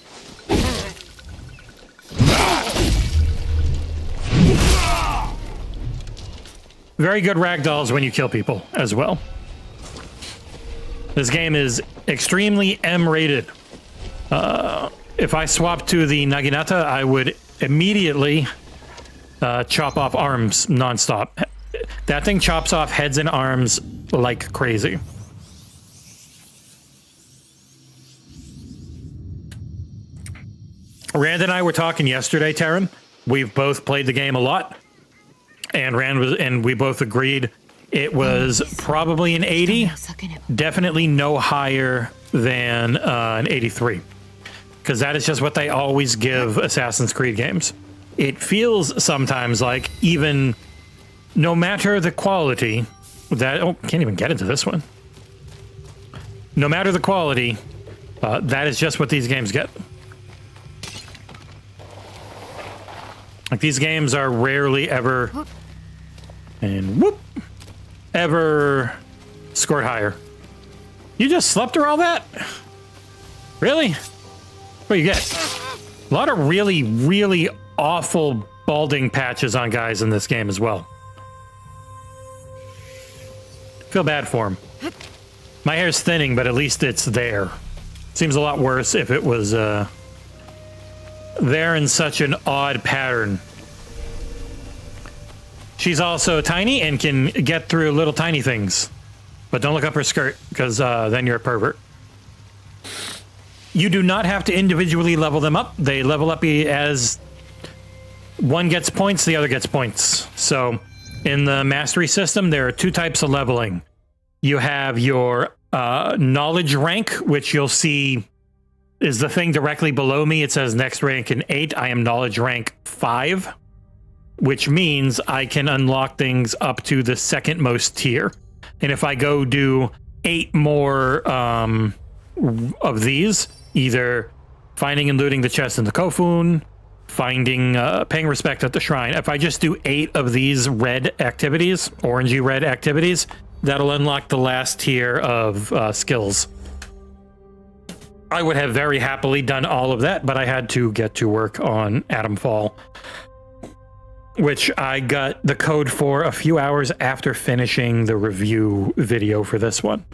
Very good ragdolls when you kill people as well. This game is extremely M-rated. If I swap to the Naginata, I would immediately chop off arms nonstop. That thing chops off heads and arms like crazy. Rand and I were talking yesterday, Taryn. We've both played the game a lot. And we both agreed it was probably an 80, definitely no higher than an 83, because that is just what they always give Assassin's Creed games. It feels sometimes like, even no matter the quality, that, oh, can't even get into this one. No matter the quality, that is just what these games get. Like, these games are rarely ever, and whoop, ever scored higher. You just slept through all that? Really? What do you get? A lot of really, really awful balding patches on guys in this game as well. Feel bad for him. My hair's thinning, but at least it's there. Seems a lot worse if it was there in such an odd pattern. She's also tiny and can get through little tiny things. But don't look up her skirt, because then you're a pervert. You do not have to individually level them up. They level up as one gets points, the other gets points. So in the mastery system, there are two types of leveling. You have your knowledge rank, which you'll see is the thing directly below me. It says next rank in 8. I am knowledge rank 5. Which means I can unlock things up to the second most tier. And if I go do 8 more of these, either finding and looting the chest in the Kofun, finding, paying respect at the shrine, if I just do 8 of these red activities, orangey red activities, that'll unlock the last tier of skills. I would have very happily done all of that, but I had to get to work on Atom Fall, which I got the code for a few hours after finishing the review video for this one.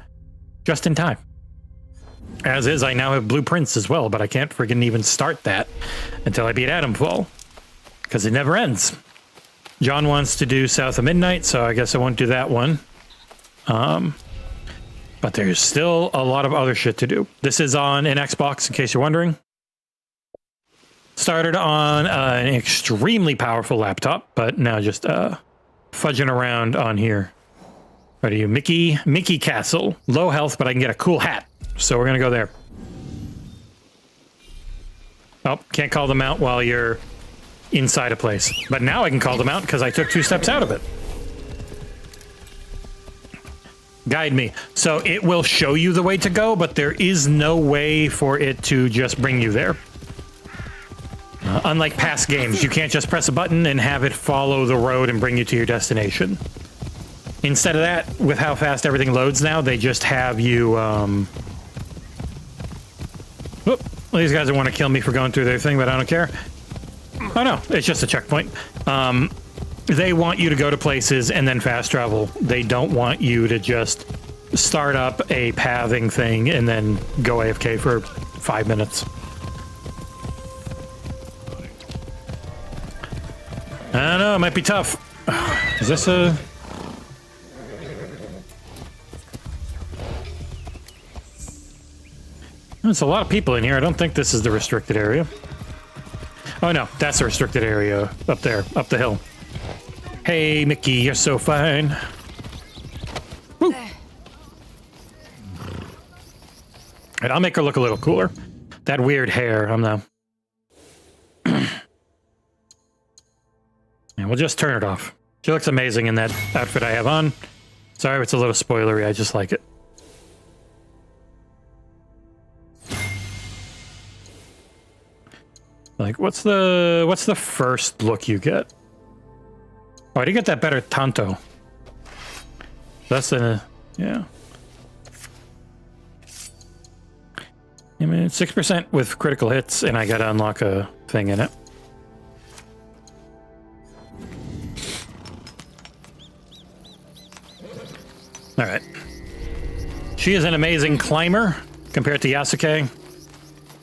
Just in time. As is, I now have blueprints as well, but I can't friggin' even start that until I beat Atomfall, because it never ends. John wants to do South of Midnight, so I guess I won't do that one. But there's still a lot of other shit to do. This is on an Xbox, in case you're wondering. Started on an extremely powerful laptop, but now just fudging around on here. What are you? Mickey Castle. Low health, but I can get a cool hat. So we're going to go there. Oh, can't call them out while you're inside a place. But now I can call them out because I took 2 steps out of it. Guide me. So it will show you the way to go, but there is no way for it to just bring you there. Unlike past games, you can't just press a button and have it follow the road and bring you to your destination. Instead of that, with how fast everything loads now, they just have you, Whoop. Well, these guys want to kill me for going through their thing, but I don't care. Oh no, it's just a checkpoint. They want you to go to places and then fast travel. They don't want you to just start up a pathing thing and then go AFK for 5 minutes. I don't know, it might be tough. Is this a... There's a lot of people in here. I don't think this is the restricted area. Oh no, that's the restricted area up there, up the hill. Hey, Mickey, you're so fine. Woo. And I'll make her look a little cooler. That weird hair, I'm the... And we'll just turn it off. She looks amazing in that outfit I have on. Sorry if it's a little spoilery, I just like it. Like, what's the first look you get? Oh, I did get that better Tanto. That's a, yeah. I mean, 6% with critical hits, and I gotta unlock a thing in it. All right. She is an amazing climber compared to Yasuke,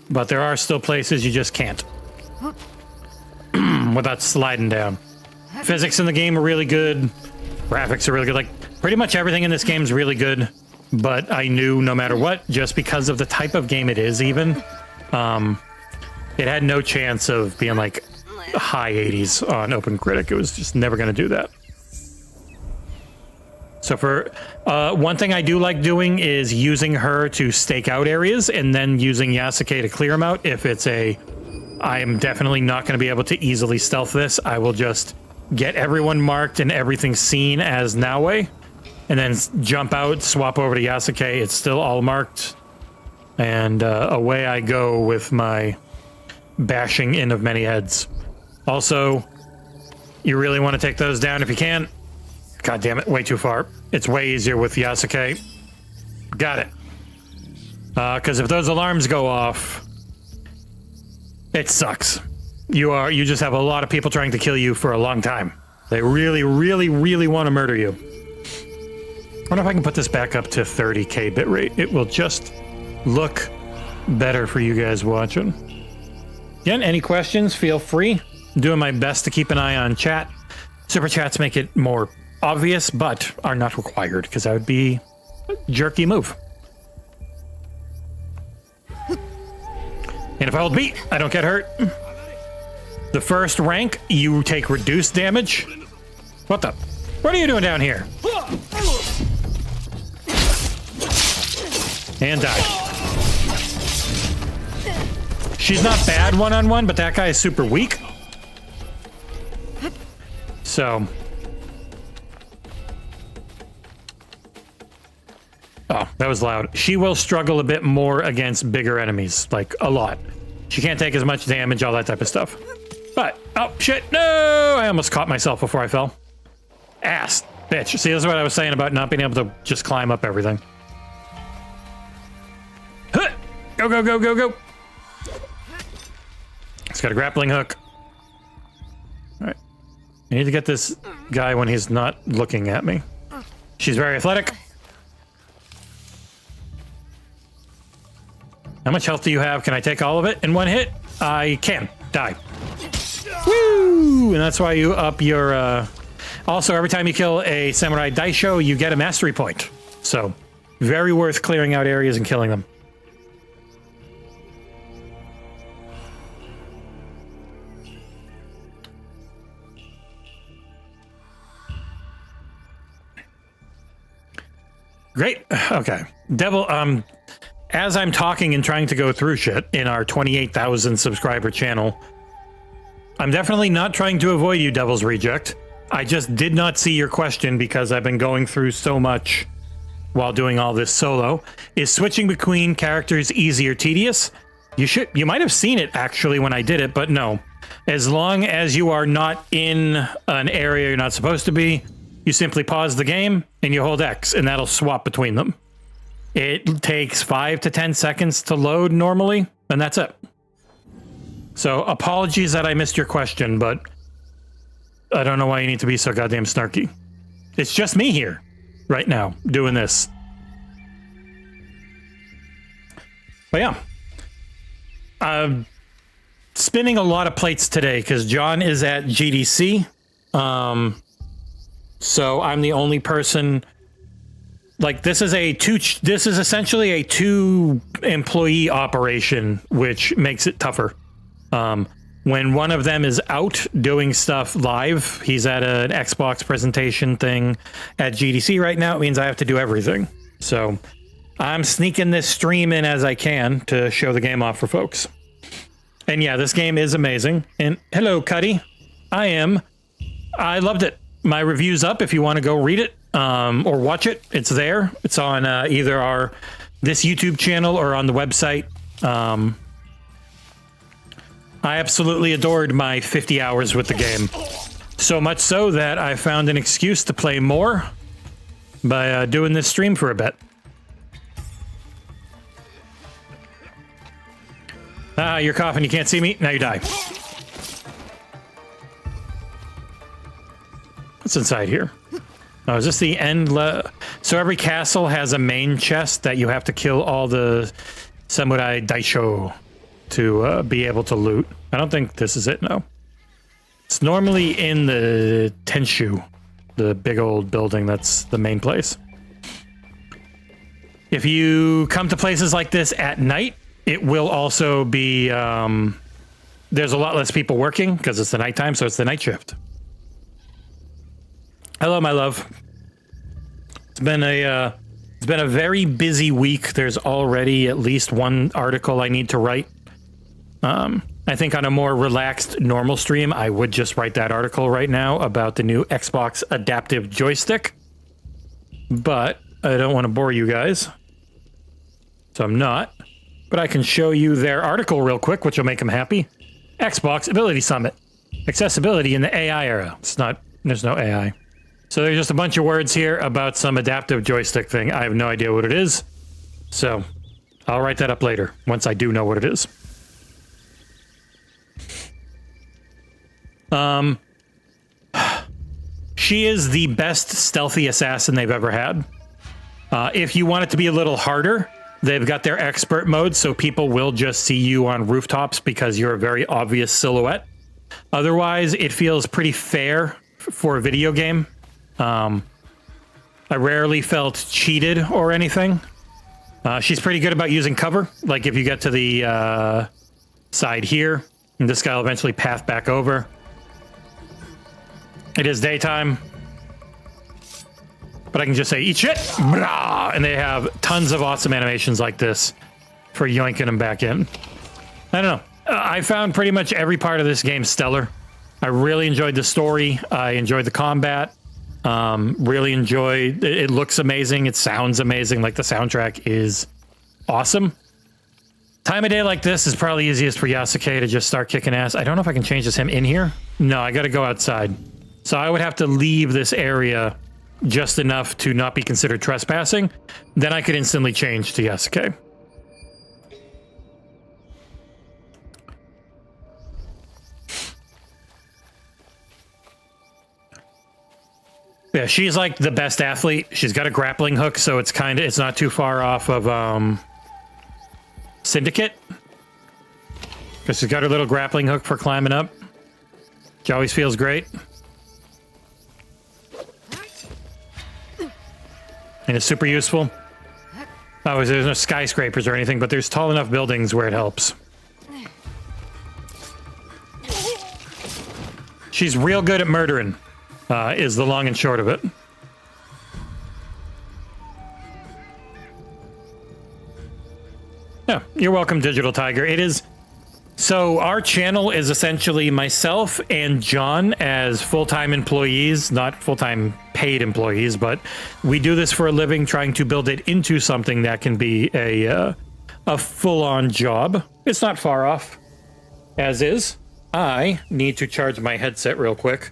but there are still places you just can't without sliding down. Physics in the game are really good. Graphics are really good. Like, pretty much everything in this game is really good, but I knew no matter what, just because of the type of game it is even, it had no chance of being like high 80s on OpenCritic. It was just never going to do that. So for one thing I do like doing is using her to stake out areas and then using Yasuke to clear them out. If it's a, I am definitely not going to be able to easily stealth this, I will just get everyone marked and everything seen as Naue, and then jump out, swap over to Yasuke. It's still all marked, and away I go with my bashing in of many heads. Also, you really want to take those down if you can. God damn it, way too far. It's way easier with Yasuke. Got it. Because if those alarms go off, it sucks. You just have a lot of people trying to kill you for a long time. They really, really, really want to murder you. I wonder if I can put this back up to 30k bitrate. It will just look better for you guys watching. Again, any questions, feel free. I'm doing my best to keep an eye on chat. Super chats make it more obvious, but are not required, because that would be a jerky move. And if I hold B, I don't get hurt. The first rank, you take reduced damage. What the? What are you doing down here? And die. She's not bad one-on-one, but that guy is super weak. So... Oh, that was loud. She will struggle a bit more against bigger enemies, like a lot. She can't take as much damage, all that type of stuff. But, oh shit, no! I almost caught myself before I fell. Ass, bitch. See, this is what I was saying about not being able to just climb up everything. Huh! Go, go, go, go, go! It's got a grappling hook. Alright. I need to get this guy when he's not looking at me. She's very athletic. How much health do you have? Can I take all of it in one hit? I can. Die. Woo! And that's why you up your... Also, every time you kill a Samurai Daisho, you get a mastery point. So, very worth clearing out areas and killing them. Great. Okay. Devil, as I'm talking and trying to go through shit in our 28,000 subscriber channel, I'm definitely not trying to avoid you, Devil's Reject. I just did not see your question because I've been going through so much while doing all this solo. Is switching between characters easy or tedious? You might have seen it actually when I did it, but no. As long as you are not in an area you're not supposed to be, You simply pause the game and you hold X, and that'll swap between them. It takes 5 to 10 seconds to load normally, and that's it. So apologies that I missed your question, but I don't know why you need to be so goddamn snarky. It's just me here right now doing this. But yeah. Spinning a lot of plates today because John is at GDC. So I'm the only person. Like, this is essentially a 2 employee operation, which makes it tougher. When one of them is out doing stuff live, he's at an Xbox presentation thing at GDC right now. It means I have to do everything. So I'm sneaking this stream in as I can to show the game off for folks. And yeah, this game is amazing. And hello, Cuddy. I loved it. My review's up if you want to go read it or watch it. It's there. It's on either this YouTube channel or on the website. I absolutely adored my 50 hours with the game. So much so that I found an excuse to play more by doing this stream for a bit. You're coughing, you can't see me? Now you die. What's inside here? Oh, is this the end? So every castle has a main chest that you have to kill all the samurai daisho to be able to loot. I don't think this is it, no. It's normally in the Tenshu, the big old building that's the main place. If you come to places like this at night, it will also be, there's a lot less people working because it's the nighttime, so it's the night shift. Hello, my love. It's been a very busy week. There's already at least one article I need to write. I think on a more relaxed, normal stream, I would just write that article right now about the new Xbox adaptive joystick. But I don't want to bore you guys. So I'm not. But I can show you their article real quick, which will make them happy. Xbox Ability Summit. Accessibility in the AI era. There's no AI. So there's just a bunch of words here about some adaptive joystick thing. I have no idea what it is. So I'll write that up later, once I do know what it is. She is the best stealthy assassin they've ever had. If you want it to be a little harder, they've got their expert mode, so people will just see you on rooftops because you're a very obvious silhouette. Otherwise, it feels pretty fair for a video game. I rarely felt cheated or anything. She's pretty good about using cover. Like if you get to the side here, and this guy will eventually path back over. It is daytime. But I can just say, eat shit! Blah! And they have tons of awesome animations like this for yoinking them back in. I don't know. I found pretty much every part of this game stellar. I really enjoyed the story. I enjoyed the combat. Really enjoyed... It looks amazing. It sounds amazing. Like, the soundtrack is awesome. Time of day like this is probably easiest for Yasuke to just start kicking ass. I don't know if I can change him in here. No, I gotta go outside. So I would have to leave this area just enough to not be considered trespassing. Then I could instantly change to Yasuke. Yeah, she's like the best athlete. She's got a grappling hook, so it's not too far off of Syndicate. Because she's got her little grappling hook for climbing up. Which always feels great. And it's super useful. Oh, there's no skyscrapers or anything, but there's tall enough buildings where it helps. She's real good at murdering, is the long and short of it. Yeah, you're welcome, Digital Tiger. It is... So our channel is essentially myself and John as full-time employees, not full-time paid employees, but we do this for a living, trying to build it into something that can be a full-on job. It's not far off, as is. I need to charge my headset real quick.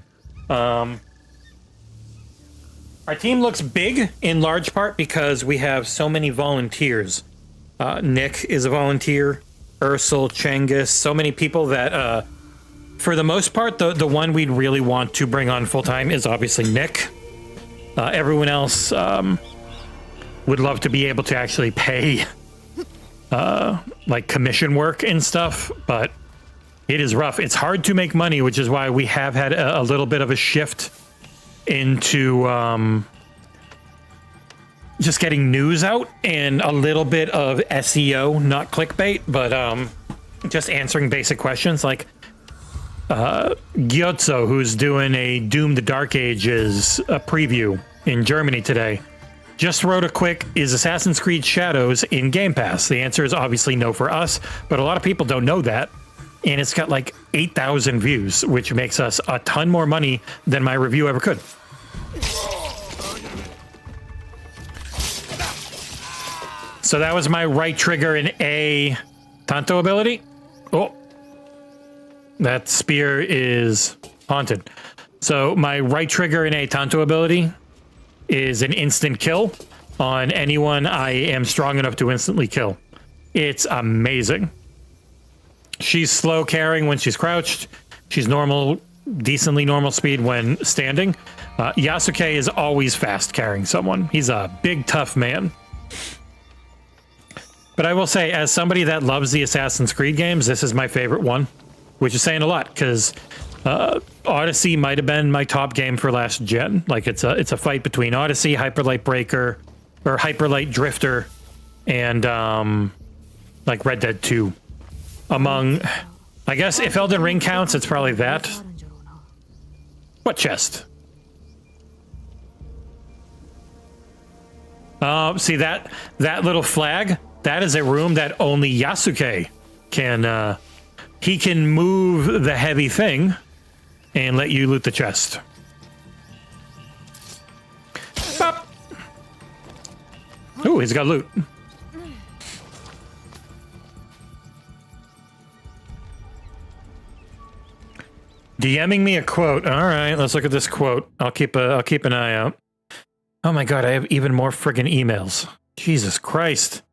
Our team looks big in large part because we have so many volunteers. Nick is a volunteer, Ursel, Cengiz, so many people that, for the most part, the one we'd really want to bring on full-time is obviously Nick. Everyone else would love to be able to actually pay like commission work and stuff, but it is rough. It's hard to make money, which is why we have had a little bit of a shift into just getting news out and a little bit of SEO, not clickbait, but just answering basic questions like Gyotso, who's doing a Doom the Dark Ages preview in Germany today, just wrote a quick, is Assassin's Creed Shadows in Game Pass? The answer is obviously no for us, but a lot of people don't know that. And it's got like 8,000 views, which makes us a ton more money than my review ever could. So that was my right trigger in A Tanto ability. Oh, that spear is haunted. So my right trigger in A Tanto ability is an instant kill on anyone I am strong enough to instantly kill. It's amazing. She's slow carrying when she's crouched. She's normal, decently normal speed when standing. Yasuke is always fast carrying someone. He's a big, tough man. But I will say, as somebody that loves the Assassin's Creed games, this is my favorite one, which is saying a lot, because Odyssey might have been my top game for last gen. Like, it's a fight between Odyssey, Hyperlight Breaker, or Hyperlight Drifter, and like Red Dead 2. Among, I guess, if Elden Ring counts, it's probably that. What chest? See that little flag? That is a room that only Yasuke can, he can move the heavy thing and let you loot the chest. Bop. Ooh, he's got loot. DMing me a quote. All right, let's look at this quote. I'll keep an eye out. Oh my god, I have even more friggin' emails. Jesus Christ.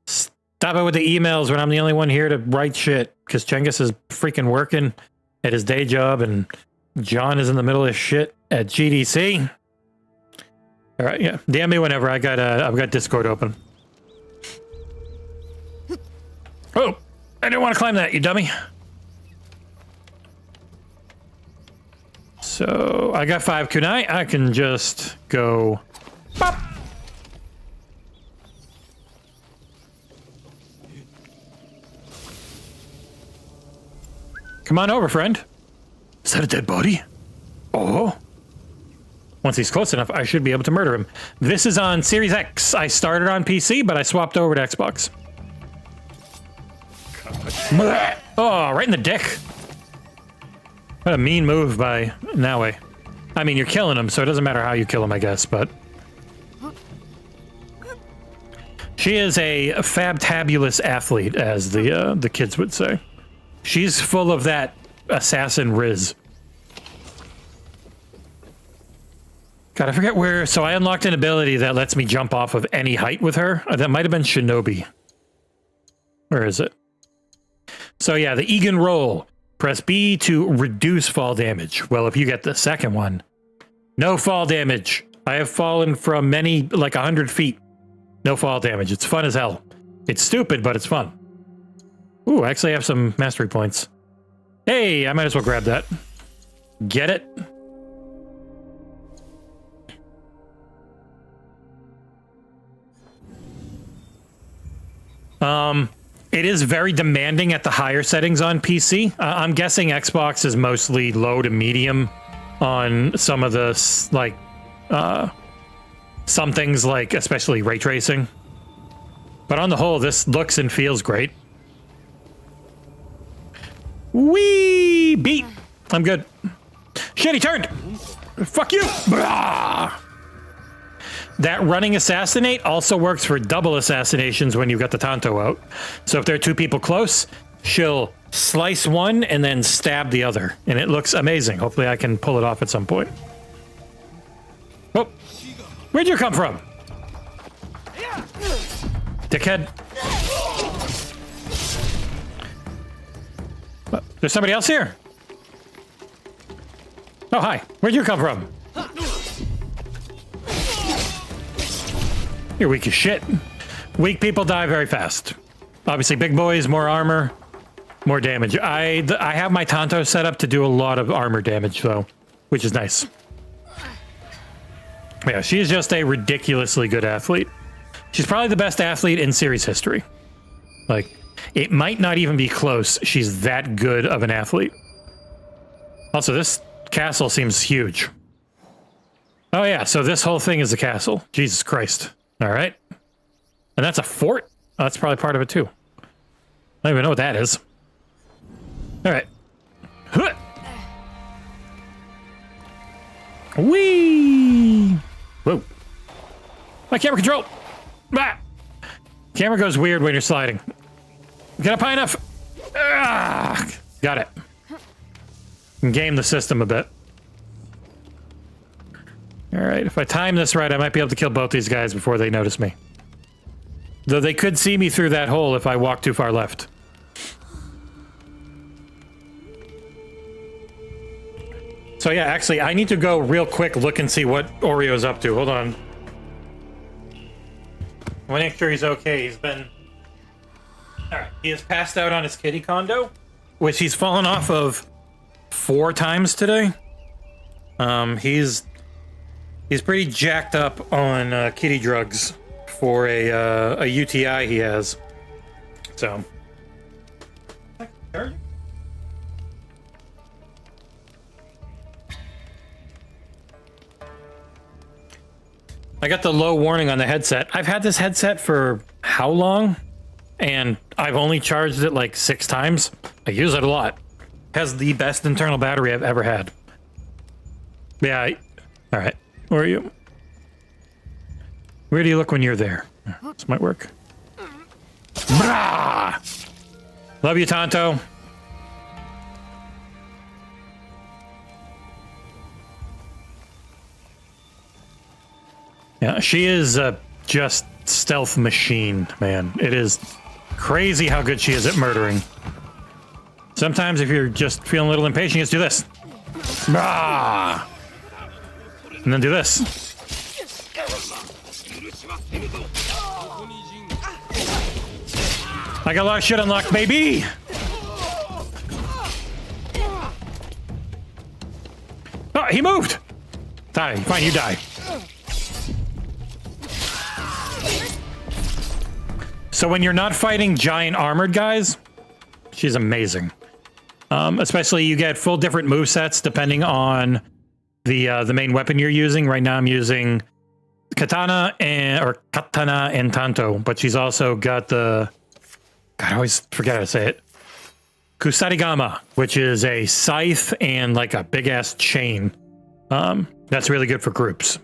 Stop it with the emails when I'm the only one here to write shit, because Cengiz is freaking working at his day job and John is in the middle of shit at GDC. All right, yeah. DM me whenever. I've got Discord open. Oh, I didn't want to climb that, you dummy. So I got 5 kunai. I can just go pop. Come on over, friend. Is that a dead body? Oh. Once he's close enough, I should be able to murder him. This is on Series X. I started on PC, but I swapped over to Xbox. Oh, right in the dick. What a mean move by A.M.A. I mean, you're killing him, so it doesn't matter how you kill him, I guess, but... She is a fabtabulous athlete, as the kids would say. She's full of that assassin riz. God, I forget where... So I unlocked an ability that lets me jump off of any height with her. That might have been Shinobi. Where is it? So yeah, the Egan roll. Press B to reduce fall damage. Well, if you get the second one, no fall damage. I have fallen from many, like 100 feet. No fall damage. It's fun as hell. It's stupid, but it's fun. Ooh, I actually have some mastery points. Hey, I might as well grab that. Get it? It is very demanding at the higher settings on PC. I'm guessing Xbox is mostly low to medium on some of the, like, some things like, especially ray tracing. But on the whole, this looks and feels great. Wee beat. I'm good. Shit, he turned. Fuck you. Blah. That running assassinate also works for double assassinations when you've got the Tanto out. So if there are 2 people close, she'll slice one and then stab the other. And it looks amazing. Hopefully I can pull it off at some point. Oh, where'd you come from? Dickhead. There's somebody else here. Oh, hi. Where'd you come from? You're weak as shit. Weak people die very fast. Obviously, big boys, more armor, more damage. I have my Tanto set up to do a lot of armor damage, though, which is nice. Yeah, she is just a ridiculously good athlete. She's probably the best athlete in series history. Like, it might not even be close. She's that good of an athlete. Also, this castle seems huge. Oh yeah, so this whole thing is a castle. Jesus Christ. All right. And that's a fort? Oh, that's probably part of it too. I don't even know what that is. All right. Huh. Whee! Whoa. My camera control! Ah! Camera goes weird when you're sliding. Get up high enough! Ah! Got it. Game the system a bit. Alright, if I time this right, I might be able to kill both these guys before they notice me. Though they could see me through that hole if I walk too far left. So yeah, actually, I need to go real quick look and see what Oreo's up to. Hold on. I want to make sure he's okay. He's been... Alright, he has passed out on his kitty condo, which he's fallen off of 4 times today. He's pretty jacked up on kitty drugs for a UTI he has. So... I got the low warning on the headset. I've had this headset for how long? And I've only charged it like 6 times. I use it a lot. It has the best internal battery I've ever had. Yeah, all right. Where are you? Where do you look when you're there? This might work. Brah! Love you, Tonto. Yeah, she is just stealth machine, man. It is crazy how good she is at murdering. Sometimes if you're just feeling a little impatient, you just do this. Ah! And then do this. I got a lot of shit unlocked, baby! Oh, he moved! Die. Fine, you die. So when you're not fighting giant armored guys, she's amazing. Especially you get full different movesets depending on the main weapon you're using. Right now I'm using katana and tanto, but she's also got the... God, I always forget how to say it. Kusarigama, which is a scythe and like a big ass chain. That's really good for groups.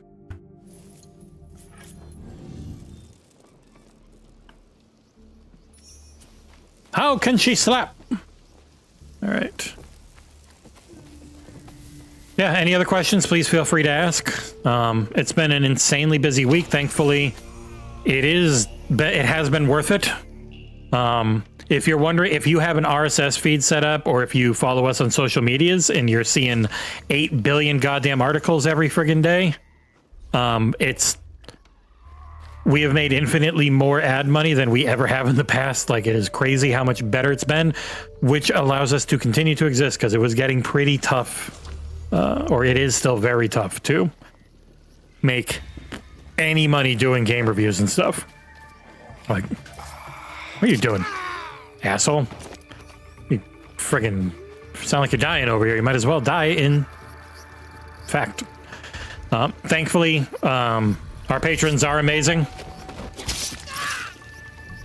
How can she slap? All right. Yeah, any other questions, please feel free to ask. It's been an insanely busy week. Thankfully, it has been worth it. If you're wondering if you have an RSS feed set up or if you follow us on social medias and you're seeing 8 billion goddamn articles every friggin' day, we have made infinitely more ad money than we ever have in the past. Like, it is crazy how much better it's been, which allows us to continue to exist because it was getting pretty tough, or it is still very tough to make any money doing game reviews and stuff. Like, what are you doing, asshole? You friggin' sound like you're dying over here. You might as well die in fact. Thankfully, our patrons are amazing.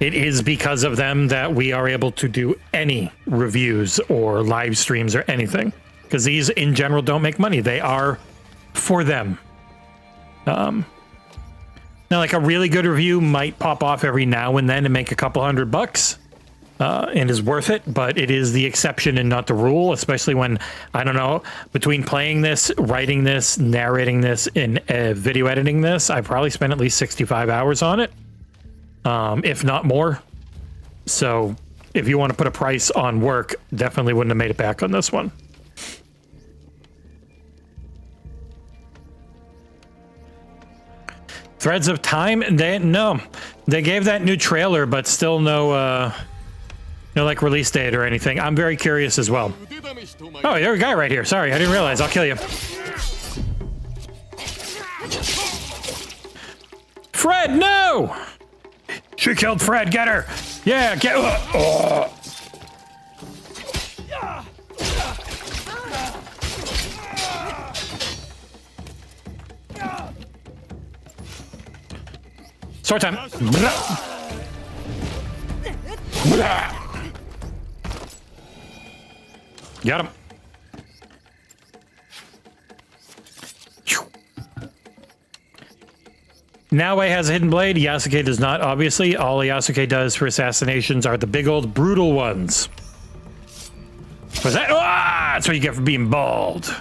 It is because of them that we are able to do any reviews or live streams or anything. Because these, in general, don't make money. They are for them. Now, like a really good review might pop off every now and then and make a couple $100. and is worth it, but it is the exception and not the rule, especially when, I don't know, between playing this, writing this, narrating this, and video editing this, I probably spent at least 65 hours on it, if not more. So if you want to put a price on work, definitely wouldn't have made it back on this one. Threads of Time? No. They gave that new trailer, but still no like release date or anything. I'm very curious as well. Oh, there's a guy right here. Sorry, I didn't realize. I'll kill you. Fred, no! She killed Fred. Get her. Yeah, get her. Sword time. Got him. Naoe has a hidden blade. Yasuke does not, obviously. All Yasuke does for assassinations are the big old brutal ones. What's that? Ah, that's what you get for being bald.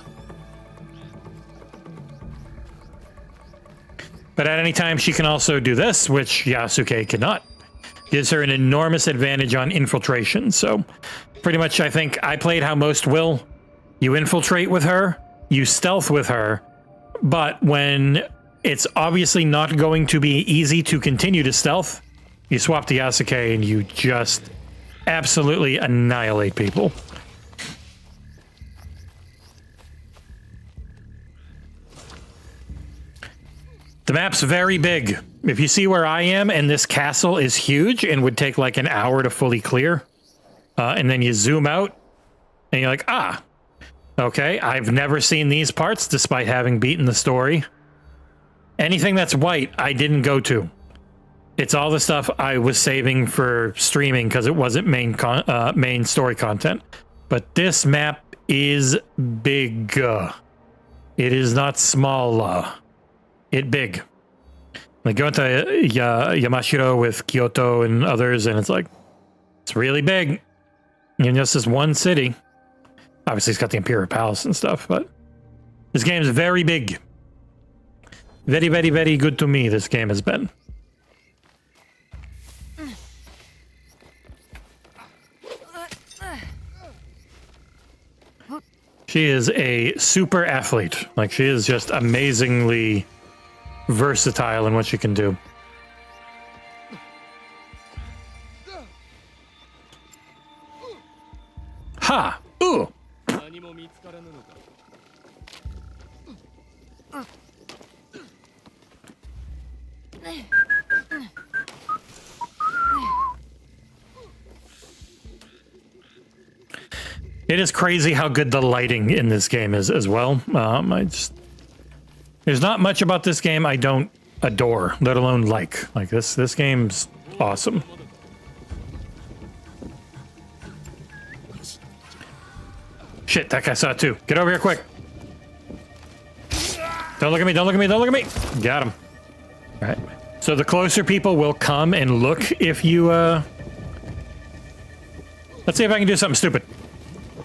But at any time, she can also do this, which Yasuke cannot. Gives her an enormous advantage on infiltration. So pretty much, I think I played how most will. You infiltrate with her, you stealth with her, but when it's obviously not going to be easy to continue to stealth, you swap to Yasuke and you just absolutely annihilate people. The map's very big. If you see where I am, and this castle is huge and would take like an hour to fully clear, and then you zoom out, and you're like, ah, okay, I've never seen these parts despite having beaten the story. Anything that's white, I didn't go to. It's all the stuff I was saving for streaming because it wasn't main story content. But this map is big. It is not small. It big. Like go into Yamashiro with Kyoto and others, and it's like, it's really big. And just this one city. Obviously, it's got the Imperial Palace and stuff, but this game is very big. Very, very, very good to me, this game has been. She is a super athlete. Like, she is just amazingly versatile in what she can do. Ha! Ooh! It is crazy how good the lighting in this game is as well. There's not much about this game I don't adore, let alone like. Like this game's awesome. Shit, that guy saw it too. Get over here quick. Don't look at me, don't look at me, don't look at me. Got him. All right. So the closer people will come and look if you, let's see if I can do something stupid.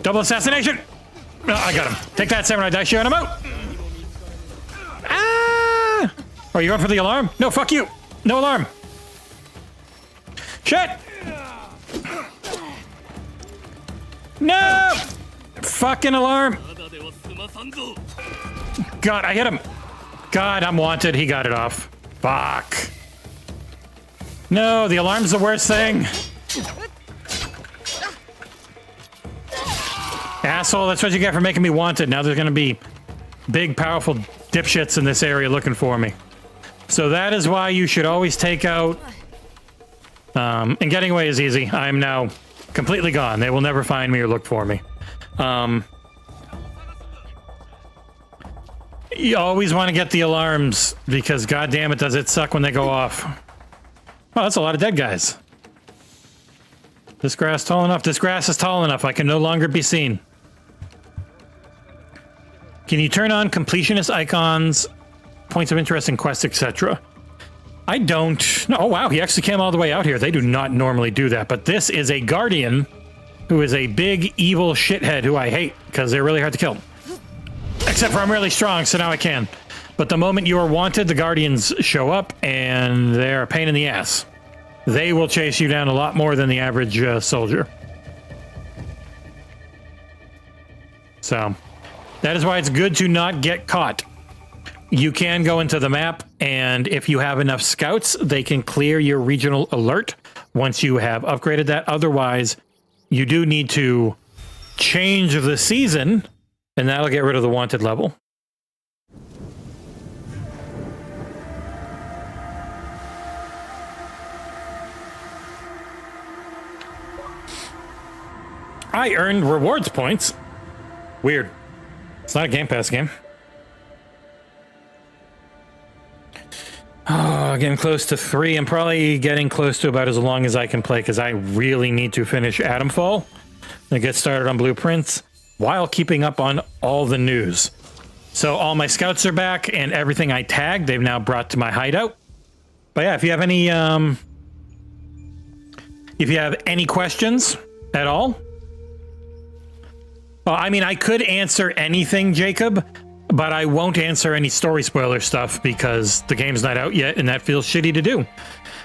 Double assassination! No, I got him. Take that, Samurai Daisho, and I'm out! Ah! Are you going for the alarm? No, fuck you! No alarm! Shit! No! Fucking alarm! God, I hit him! God, I'm wanted. He got it off. Fuck. No, the alarm's the worst thing. Asshole, that's what you get for making me wanted. Now there's gonna be big, powerful dipshits in this area looking for me. So that is why you should always take out... and getting away is easy. I am now completely gone. They will never find me or look for me. You always want to get the alarms, because goddamn it does it suck when they go off. Oh, that's a lot of dead guys. This grass tall enough. This grass is tall enough. I can no longer be seen. Can you turn on completionist icons, points of interest in quests, etc.? I don't. Oh, wow. He actually came all the way out here. They do not normally do that. But this is a Guardian who is a big, evil shithead who I hate because they're really hard to kill. Except for I'm really strong, so now I can. But the moment you are wanted, the Guardians show up, and they're a pain in the ass. They will chase you down a lot more than the average soldier. So, that is why it's good to not get caught. You can go into the map, and if you have enough scouts, they can clear your regional alert once you have upgraded that. Otherwise, you do need to change the season, and that'll get rid of the wanted level. I earned rewards points. Weird. It's not a Game Pass game. Oh, getting close to 3. I'm probably getting close to about as long as I can play because I really need to finish Atomfall and get started on Blueprints while keeping up on all the news. So all my scouts are back and everything I tagged, they've now brought to my hideout. But yeah, if you have any questions at all, well, I mean, I could answer anything, Jacob, but I won't answer any story spoiler stuff because the game's not out yet, and that feels shitty to do.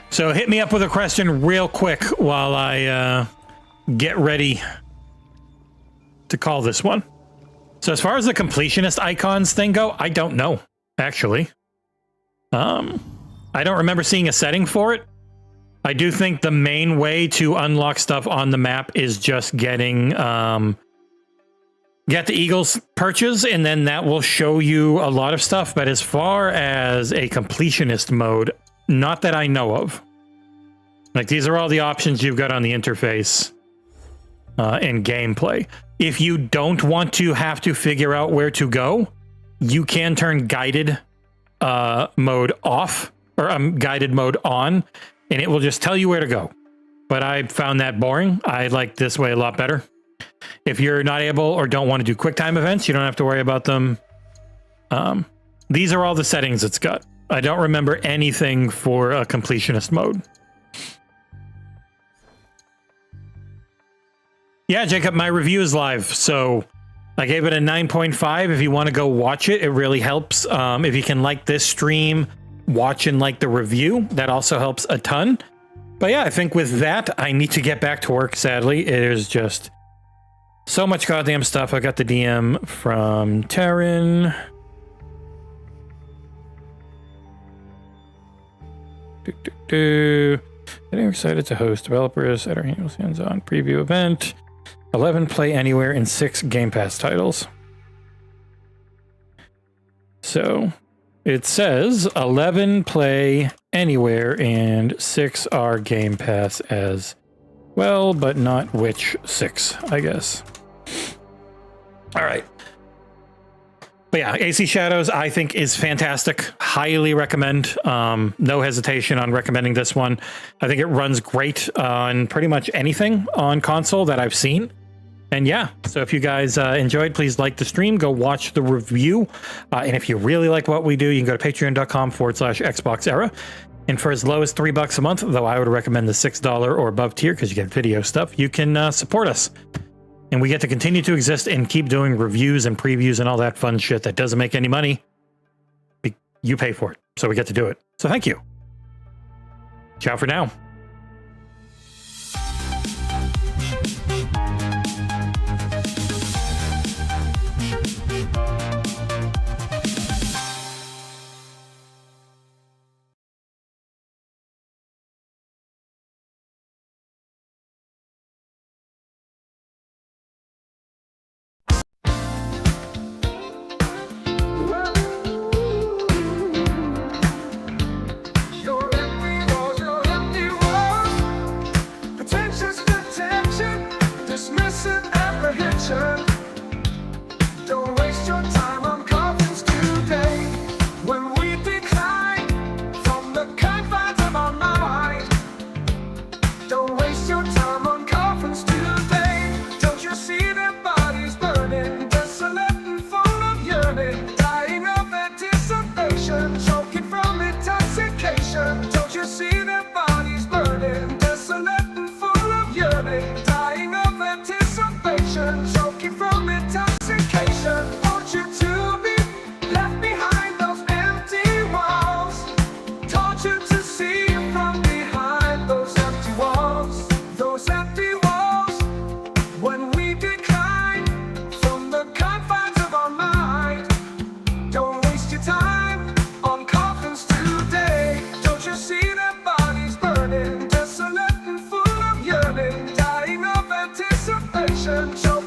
So hit me up with a question real quick while I get ready to call this one. So as far as the completionist icons thing go, I don't know, actually. I don't remember seeing a setting for it. I do think the main way to unlock stuff on the map is just getting... get the Eagles perches, and then that will show you a lot of stuff. But as far as a completionist mode, not that I know of. Like, these are all the options you've got on the interface in gameplay. If you don't want to have to figure out where to go, you can turn guided mode off, or guided mode on, and it will just tell you where to go. But I found that boring. I like this way a lot better. If you're not able or don't want to do QuickTime events, you don't have to worry about them. These are all the settings it's got. I don't remember anything for a completionist mode. Yeah, Jacob, my review is live. So I gave it a 9.5. If you want to go watch it, it really helps. If you can like this stream, watch and like the review. That also helps a ton. But yeah, I think with that, I need to get back to work, sadly. It is just... so much goddamn stuff. I got the DM from Taryn. Getting excited to host developers at our annual hands-on preview event. 11 play anywhere and 6 Game Pass titles. So it says 11 play anywhere and 6 are Game Pass as well, but not which 6, I guess. All right. But yeah, AC Shadows, I think, is fantastic. Highly recommend. No hesitation on recommending this one. I think it runs great on pretty much anything on console that I've seen. And yeah, so if you guys enjoyed, please like the stream, go watch the review. And if you really like what we do, you can go to patreon.com/XboxEra. And for as low as $3 a month, though I would recommend the $6 or above tier because you get video stuff, you can support us. And we get to continue to exist and keep doing reviews and previews and all that fun shit that doesn't make any money. You pay for it, so we get to do it. So thank you. Ciao for now. Don't waste your time on coffins today. When we decline from the confines of our mind, don't waste your time on coffins today. Don't you see their bodies burning, desolate and full of yearning, dying of anticipation, choking from intoxication. passion, so